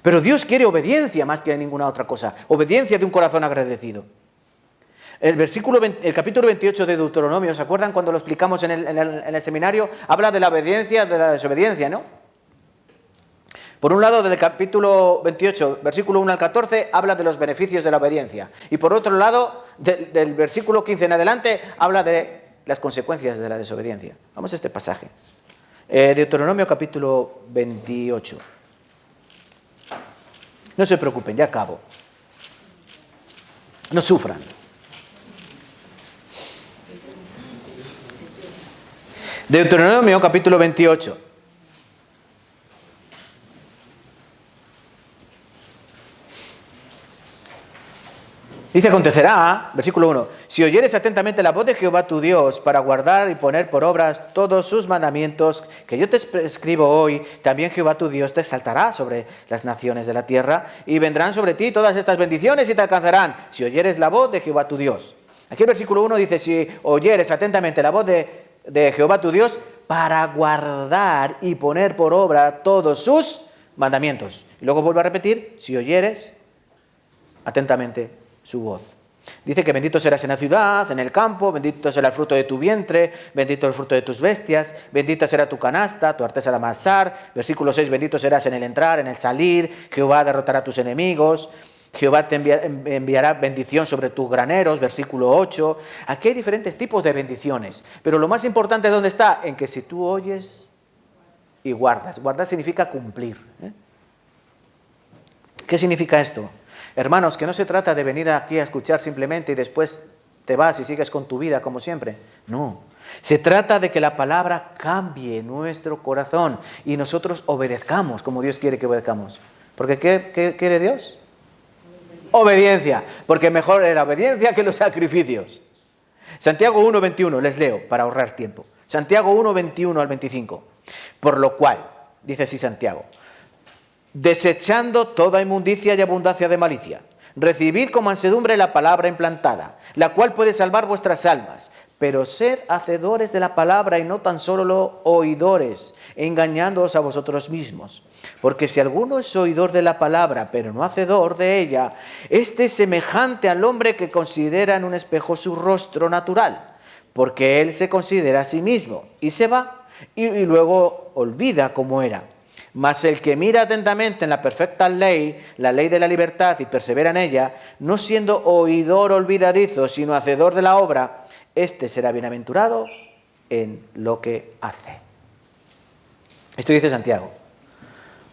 Pero Dios quiere obediencia más que ninguna otra cosa, obediencia de un corazón agradecido. El capítulo 28 de Deuteronomio, ¿se acuerdan cuando lo explicamos en el seminario? Habla de la obediencia, de la desobediencia, ¿no? Por un lado, desde el capítulo 28, versículo 1 al 14, habla de los beneficios de la obediencia. Y por otro lado, del versículo 15 en adelante, habla de las consecuencias de la desobediencia. Vamos a este pasaje. Deuteronomio capítulo 28. No se preocupen, ya acabo. No sufran. Deuteronomio capítulo 28. Dice, acontecerá, versículo 1, si oyeres atentamente la voz de Jehová tu Dios para guardar y poner por obras todos sus mandamientos que yo te escribo hoy, también Jehová tu Dios te exaltará sobre las naciones de la tierra y vendrán sobre ti todas estas bendiciones y te alcanzarán si oyeres la voz de Jehová tu Dios. Aquí el versículo 1 dice, si oyeres atentamente la voz de Jehová tu Dios para guardar y poner por obra todos sus mandamientos. Y luego vuelve a repetir, si oyeres atentamente su voz. Dice que bendito serás en la ciudad, en el campo, bendito será el fruto de tu vientre, bendito el fruto de tus bestias, bendita será tu canasta, tu arteza al amasar. Versículo 6, bendito serás en el entrar, en el salir, Jehová derrotará a tus enemigos, Jehová te enviará bendición sobre tus graneros. Versículo 8. Aquí hay diferentes tipos de bendiciones, pero lo más importante, ¿dónde está? En que si tú oyes y guardas. Guardar significa cumplir. ¿Qué significa esto? Hermanos, que no se trata de venir aquí a escuchar simplemente y después te vas y sigues con tu vida como siempre. No. Se trata de que la palabra cambie nuestro corazón y nosotros obedezcamos como Dios quiere que obedezcamos. Porque ¿qué quiere Dios? Obediencia. Porque mejor es la obediencia que los sacrificios. Santiago 1:21, les leo para ahorrar tiempo. Santiago 1:21 al 25. Por lo cual, dice así Santiago, desechando toda inmundicia y abundancia de malicia, recibid con mansedumbre la palabra implantada, la cual puede salvar vuestras almas. Pero sed hacedores de la palabra y no tan solo oidores, engañándoos a vosotros mismos. Porque si alguno es oidor de la palabra, pero no hacedor de ella, este es semejante al hombre que considera en un espejo su rostro natural, porque él se considera a sí mismo y se va y luego olvida cómo era. Mas el que mira atentamente en la perfecta ley, la ley de la libertad, y persevera en ella, no siendo oidor olvidadizo, sino hacedor de la obra, este será bienaventurado en lo que hace. Esto dice Santiago.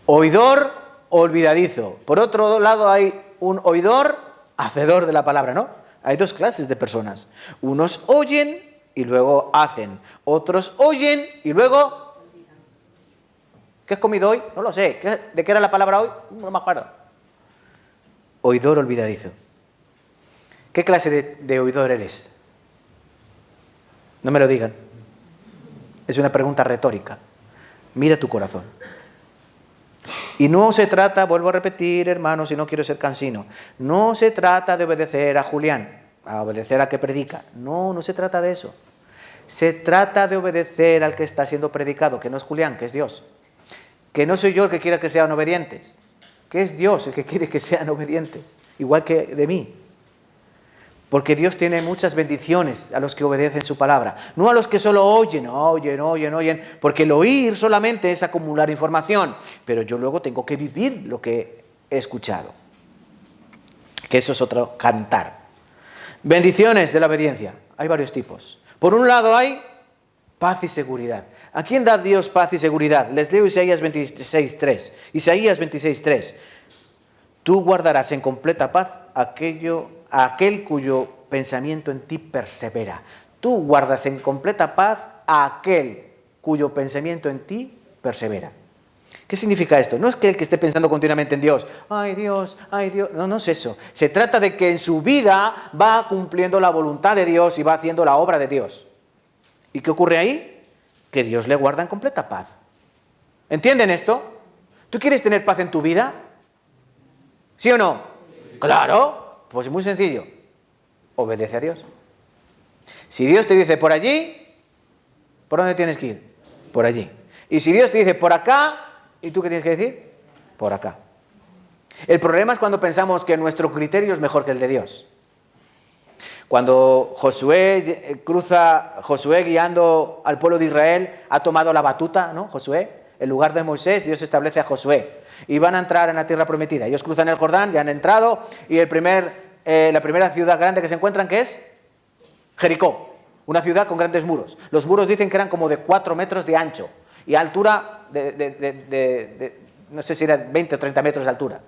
Oidor olvidadizo. Por otro lado hay un oidor hacedor de la palabra, ¿no? Hay dos clases de personas. Unos oyen y luego hacen. Otros oyen y luego... ¿Qué has comido hoy? No lo sé. ¿De qué era la palabra hoy? No me acuerdo. Oidor olvidadizo. ¿Qué clase de oidor eres? No me lo digan. Es una pregunta retórica. Mira tu corazón. Y no se trata, vuelvo a repetir, hermanos, y no quiero ser cansino, no se trata de obedecer a Julián, a obedecer al que predica. No se trata de eso. Se trata de obedecer al que está siendo predicado, que no es Julián, que es Dios. Que no soy yo el que quiera que sean obedientes, que es Dios el que quiere que sean obedientes, igual que de mí. Porque Dios tiene muchas bendiciones a los que obedecen su palabra, no a los que solo oyen, porque el oír solamente es acumular información, pero yo luego tengo que vivir lo que he escuchado. Que eso es otro cantar. Bendiciones de la obediencia, hay varios tipos. Por un lado hay paz y seguridad. ¿A quién da Dios paz y seguridad? Les leo Isaías 26:3. Isaías 26:3. Tú guardarás en completa paz a aquel cuyo pensamiento en ti persevera. Tú guardas en completa paz a aquel cuyo pensamiento en ti persevera. ¿Qué significa esto? No es que el que esté pensando continuamente en Dios, ay Dios, no es eso. Se trata de que en su vida va cumpliendo la voluntad de Dios y va haciendo la obra de Dios. ¿Y qué ocurre ahí? Que Dios le guarda en completa paz. ¿Entienden esto? ¿Tú quieres tener paz en tu vida? ¿Sí o no? Claro, pues muy sencillo. Obedece a Dios. Si Dios te dice por allí, ¿por dónde tienes que ir? Por allí. Y si Dios te dice por acá, ¿y tú qué tienes que decir? Por acá. El problema es cuando pensamos que nuestro criterio es mejor que el de Dios. Cuando Josué guiando al pueblo de Israel, ha tomado la batuta, ¿no? Josué, en lugar de Moisés, Dios establece a Josué. Y van a entrar en la tierra prometida. Ellos cruzan el Jordán, ya han entrado, y la primera ciudad grande que se encuentran, ¿qué es? Jericó, una ciudad con grandes muros. Los muros dicen que eran como de 4 metros de ancho y altura no sé si era 20 o 30 metros de altura.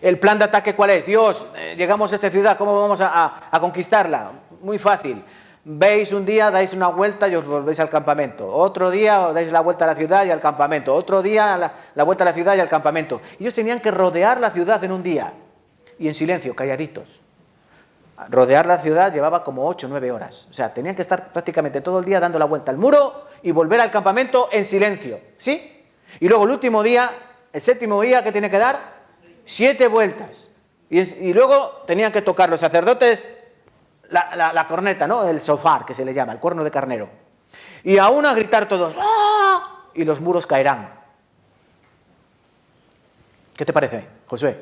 ¿El plan de ataque cuál es? Dios, llegamos a esta ciudad, ¿cómo vamos a conquistarla? Muy fácil. Veis un día, dais una vuelta y os volvéis al campamento. Otro día dais la vuelta a la ciudad y al campamento. Otro día la vuelta a la ciudad y al campamento. Ellos tenían que rodear la ciudad en un día y en silencio, calladitos. Rodear la ciudad llevaba como 8 o 9 horas. O sea, tenían que estar prácticamente todo el día dando la vuelta al muro y volver al campamento en silencio. ¿Sí? Y luego el último día, el séptimo día, ¿qué tiene que dar? 7 vueltas. Y luego tenían que tocar los sacerdotes la corneta, ¿no? El shofar, que se le llama, el cuerno de carnero. Y aún a gritar todos, ¡ah! Y los muros caerán. ¿Qué te parece, Josué?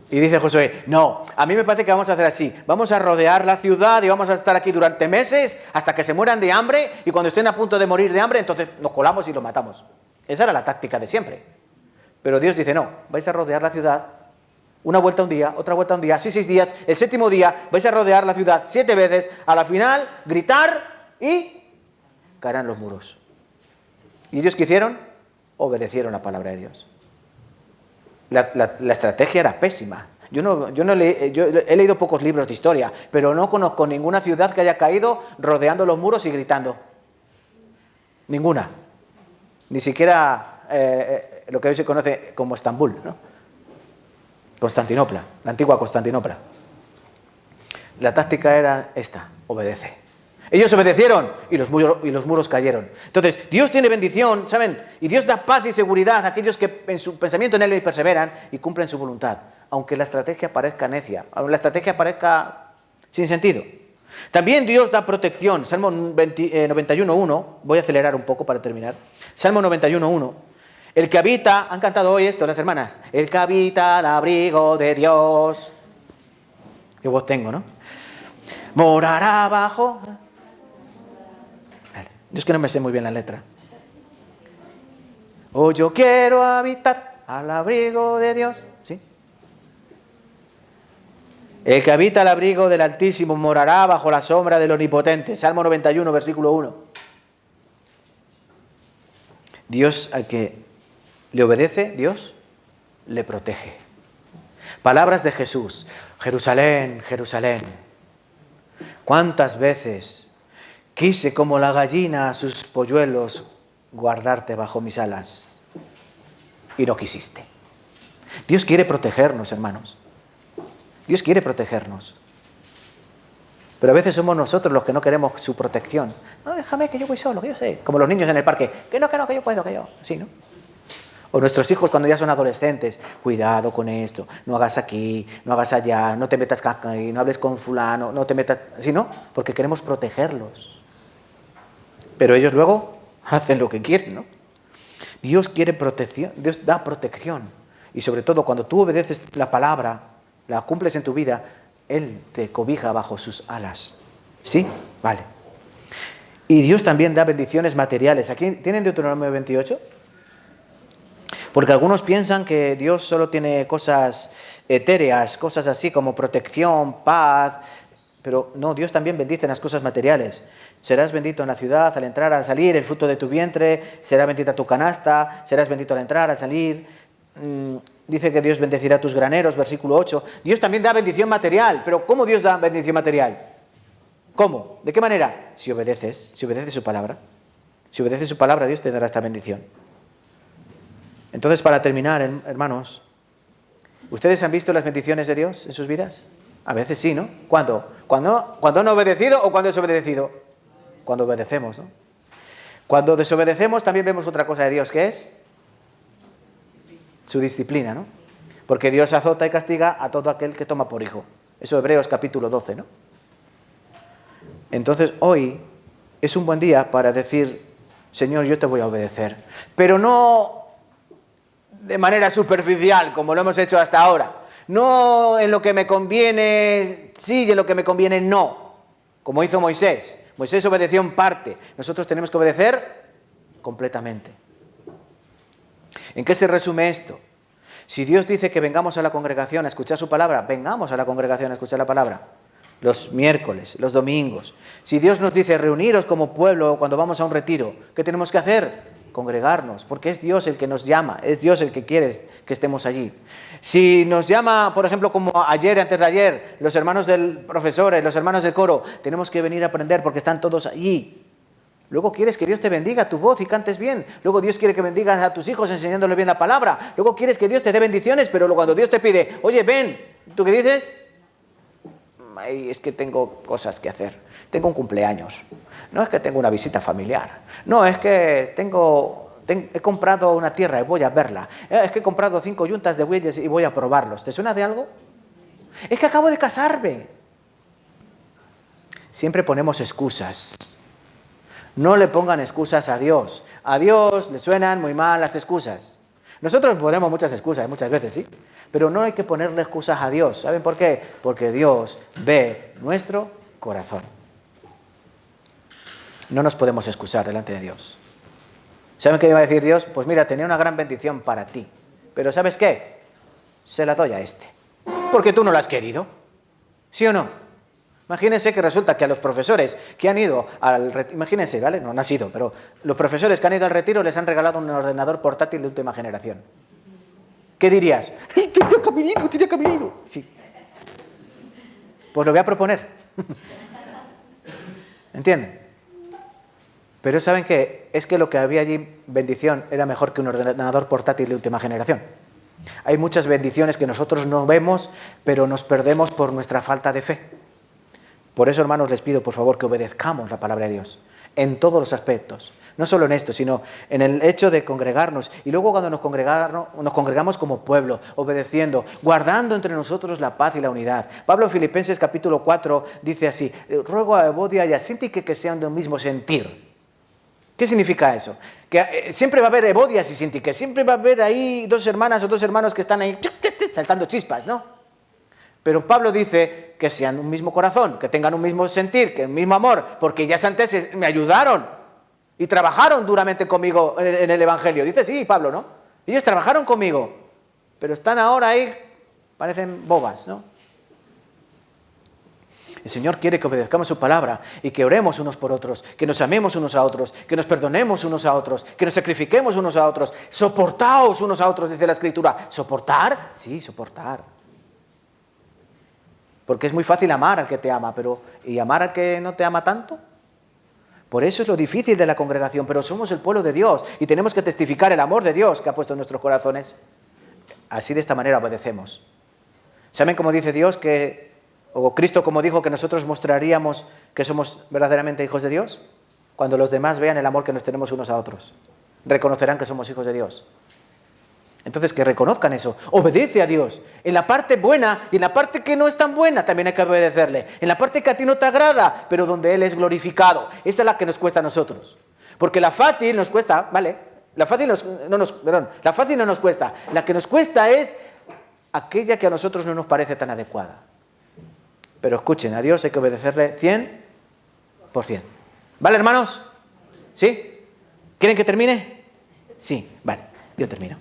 Y dice Josué, no, a mí me parece que vamos a hacer así. Vamos a rodear la ciudad y vamos a estar aquí durante meses hasta que se mueran de hambre y cuando estén a punto de morir de hambre, entonces nos colamos y lo matamos. Esa era la táctica de siempre. Pero Dios dice, no, vais a rodear la ciudad una vuelta un día, otra vuelta un día, así 6 días. El séptimo día vais a rodear la ciudad 7 veces. A la final, gritar y caerán los muros. ¿Y ellos qué hicieron? Obedecieron la palabra de Dios. La estrategia era pésima. Yo he leído pocos libros de historia, pero no conozco ninguna ciudad que haya caído rodeando los muros y gritando. Ninguna. Ni siquiera lo que hoy se conoce como Estambul, ¿no? Constantinopla, la antigua Constantinopla. La táctica era esta, obedece. Ellos obedecieron y los muros cayeron. Entonces, Dios tiene bendición, ¿saben? Y Dios da paz y seguridad a aquellos que en su pensamiento en Él perseveran y cumplen su voluntad. Aunque la estrategia parezca necia, aunque la estrategia parezca sin sentido. También Dios da protección. Salmo 91.1, voy a acelerar un poco para terminar. Salmo 91.1. El que habita, han cantado hoy esto las hermanas, el que habita al abrigo de Dios. Qué voz tengo, ¿no? Morará abajo. Yo es que no me sé muy bien la letra. Oh, yo quiero habitar al abrigo de Dios. ¿Sí? El que habita al abrigo del Altísimo morará bajo la sombra del Omnipotente. Salmo 91, versículo 1. Dios, al que le obedece, Dios le protege. Palabras de Jesús. Jerusalén, Jerusalén. ¿Cuántas veces quise como la gallina a sus polluelos guardarte bajo mis alas? Y no quisiste. Dios quiere protegernos, hermanos. Dios quiere protegernos. Pero a veces somos nosotros los que no queremos su protección. No, déjame que yo voy solo, que yo sé. Como los niños en el parque. Que no, que yo puedo, que yo. Sí, ¿no? O nuestros hijos cuando ya son adolescentes. Cuidado con esto. No hagas aquí, no hagas allá. No te metas aquí, no hables con fulano. No te metas... ¿Sí, no? Porque queremos protegerlos. Pero ellos luego hacen lo que quieren, ¿no? Dios quiere protección. Dios da protección. Y sobre todo cuando tú obedeces la palabra, la cumples en tu vida, Él te cobija bajo sus alas. ¿Sí? Vale. Y Dios también da bendiciones materiales. ¿Aquí tienen Deuteronomio 28? Porque algunos piensan que Dios solo tiene cosas etéreas, cosas así como protección, paz. Pero no, Dios también bendice en las cosas materiales. Serás bendito en la ciudad, al entrar, al salir, el fruto de tu vientre, será bendita tu canasta, serás bendito al entrar, al salir. Dice que Dios bendecirá tus graneros, versículo 8. Dios también da bendición material, pero ¿cómo Dios da bendición material? ¿Cómo? ¿De qué manera? Si obedeces su palabra. Si obedeces su palabra, Dios te dará esta bendición. Entonces, para terminar, hermanos, ¿ustedes han visto las bendiciones de Dios en sus vidas? A veces sí, ¿no? ¿Cuándo? ¿Cuando han obedecido o cuando es obedecido? Cuando obedecemos, ¿no? Cuando desobedecemos también vemos otra cosa de Dios, ¿qué es? su disciplina, ¿no? Porque Dios azota y castiga a todo aquel que toma por hijo. Eso Hebreos capítulo 12, ¿no? Entonces hoy es un buen día para decir, Señor, yo te voy a obedecer, pero no de manera superficial como lo hemos hecho hasta ahora. No en lo que me conviene sí y en lo que me conviene no, como hizo Moisés. Moisés obedeció en parte, nosotros tenemos que obedecer completamente. ¿En qué se resume esto? Si Dios dice que vengamos a la congregación a escuchar su palabra, vengamos a la congregación a escuchar la palabra. Los miércoles, los domingos. Si Dios nos dice reuniros como pueblo cuando vamos a un retiro, ¿qué tenemos que hacer? Congregarnos, porque es Dios el que nos llama, es Dios el que quiere que estemos allí. Si nos llama, por ejemplo, como ayer, antes de ayer, los hermanos del profesores, los hermanos del coro, tenemos que venir a aprender porque están todos allí. Luego quieres que Dios te bendiga tu voz y cantes bien. Luego Dios quiere que bendigas a tus hijos enseñándoles bien la palabra. Luego quieres que Dios te dé bendiciones, pero cuando Dios te pide, oye, ven, ¿tú qué dices? Ay, es que tengo cosas que hacer. Tengo un cumpleaños. No es que tengo una visita familiar. No, es que he comprado una tierra y voy a verla. Es que he comprado 5 yuntas de bueyes y voy a probarlos. ¿Te suena de algo? Es que acabo de casarme. Siempre ponemos excusas. No le pongan excusas a Dios. A Dios le suenan muy mal las excusas. Nosotros ponemos muchas excusas, muchas veces, ¿sí? Pero no hay que ponerle excusas a Dios. ¿Saben por qué? Porque Dios ve nuestro corazón. No nos podemos excusar delante de Dios. ¿Saben qué iba a decir Dios? Pues mira, tenía una gran bendición para ti. Pero ¿sabes qué? Se la doy a este. Porque tú no lo has querido. ¿Sí o no? Imagínense que resulta que a los profesores que han ido al retiro, imagínense, ¿vale? No han sido, pero los profesores que han ido al retiro les han regalado un ordenador portátil de última generación. ¿Qué dirías? ¡Ay, tenía que haber ido! Sí. Pues lo voy a proponer. ¿Entienden? Pero ¿saben qué? Es que lo que había allí, bendición, era mejor que un ordenador portátil de última generación. Hay muchas bendiciones que nosotros no vemos, pero nos perdemos por nuestra falta de fe. Por eso, hermanos, les pido, por favor, que obedezcamos la palabra de Dios en todos los aspectos. No solo en esto, sino en el hecho de congregarnos. Y luego cuando nos congregamos como pueblo, obedeciendo, guardando entre nosotros la paz y la unidad. Pablo en Filipenses capítulo 4 dice así, ruego a Evodia y a Síntique que sean de un mismo sentir. ¿Qué significa eso? Que siempre va a haber Evodias y Síntique, siempre va a haber ahí 2 hermanas o 2 hermanos que están ahí saltando chispas, ¿no? Pero Pablo dice que sean un mismo corazón, que tengan un mismo sentir, que un mismo amor, porque ya antes me ayudaron y trabajaron duramente conmigo en el Evangelio. Dice, sí, Pablo, ¿no? Ellos trabajaron conmigo, pero están ahora ahí, parecen bobas, ¿no? El Señor quiere que obedezcamos su palabra y que oremos unos por otros, que nos amemos unos a otros, que nos perdonemos unos a otros, que nos sacrifiquemos unos a otros. Soportaos unos a otros, dice la Escritura. ¿Soportar? Sí, soportar. Porque es muy fácil amar al que te ama, pero ¿y amar al que no te ama tanto? Por eso es lo difícil de la congregación, pero somos el pueblo de Dios y tenemos que testificar el amor de Dios que ha puesto en nuestros corazones. Así de esta manera obedecemos. ¿Saben cómo dice Dios o Cristo como dijo que nosotros mostraríamos que somos verdaderamente hijos de Dios? Cuando los demás vean el amor que nos tenemos unos a otros, reconocerán que somos hijos de Dios. Entonces, que reconozcan eso. Obedece a Dios. En la parte buena y en la parte que no es tan buena también hay que obedecerle. En la parte que a ti no te agrada, pero donde Él es glorificado. Esa es la que nos cuesta a nosotros. Porque la fácil nos cuesta, ¿vale? La fácil no nos cuesta. La que nos cuesta es aquella que a nosotros no nos parece tan adecuada. Pero escuchen, a Dios hay que obedecerle 100%. ¿Vale, hermanos? ¿Sí? ¿Quieren que termine? Sí, vale, yo termino.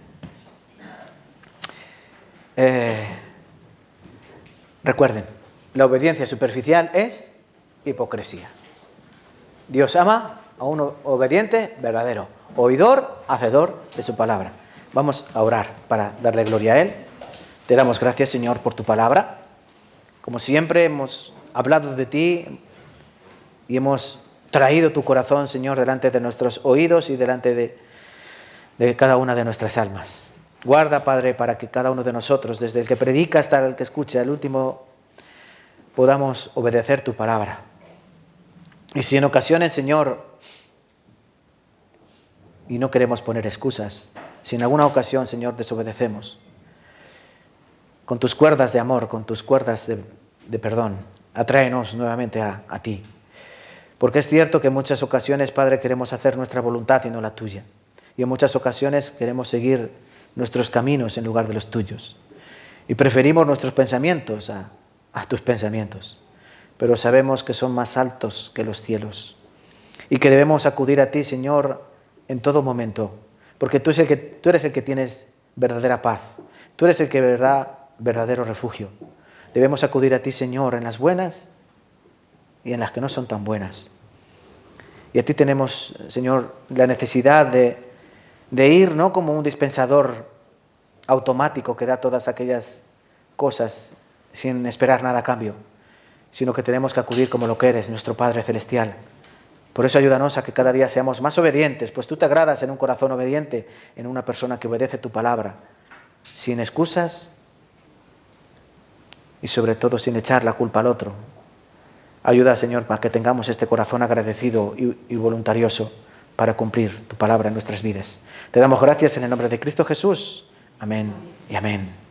Recuerden, la obediencia superficial es hipocresía. Dios ama a un obediente verdadero, oidor, hacedor de su palabra. Vamos a orar para darle gloria a Él. Te damos gracias, Señor, por tu palabra. Como siempre hemos hablado de ti y hemos traído tu corazón, Señor, delante de nuestros oídos y delante de cada una de nuestras almas. Guarda, Padre, para que cada uno de nosotros, desde el que predica hasta el que escucha, el último, podamos obedecer tu palabra. Y si en ocasiones, Señor, y no queremos poner excusas, si en alguna ocasión, Señor, desobedecemos, con tus cuerdas de amor, con tus cuerdas de perdón, atráenos nuevamente a ti. Porque es cierto que en muchas ocasiones, Padre, queremos hacer nuestra voluntad y no la tuya. Y en muchas ocasiones queremos seguir nuestros caminos en lugar de los tuyos. Y preferimos nuestros pensamientos a tus pensamientos. Pero sabemos que son más altos que los cielos. Y que debemos acudir a ti, Señor, en todo momento. Porque tú eres el que tienes verdadera paz. Tú eres el que verdadero refugio. Debemos acudir a ti, Señor, en las buenas y en las que no son tan buenas. Y a ti tenemos, Señor, la necesidad de ir no como un dispensador automático que da todas aquellas cosas sin esperar nada a cambio, sino que tenemos que acudir como lo que eres, nuestro Padre Celestial. Por eso ayúdanos a que cada día seamos más obedientes, pues tú te agradas en un corazón obediente, en una persona que obedece tu palabra, sin excusas y sobre todo sin echar la culpa al otro. Ayuda, Señor, para que tengamos este corazón agradecido y voluntarioso para cumplir tu palabra en nuestras vidas. Te damos gracias en el nombre de Cristo Jesús. Amén y amén.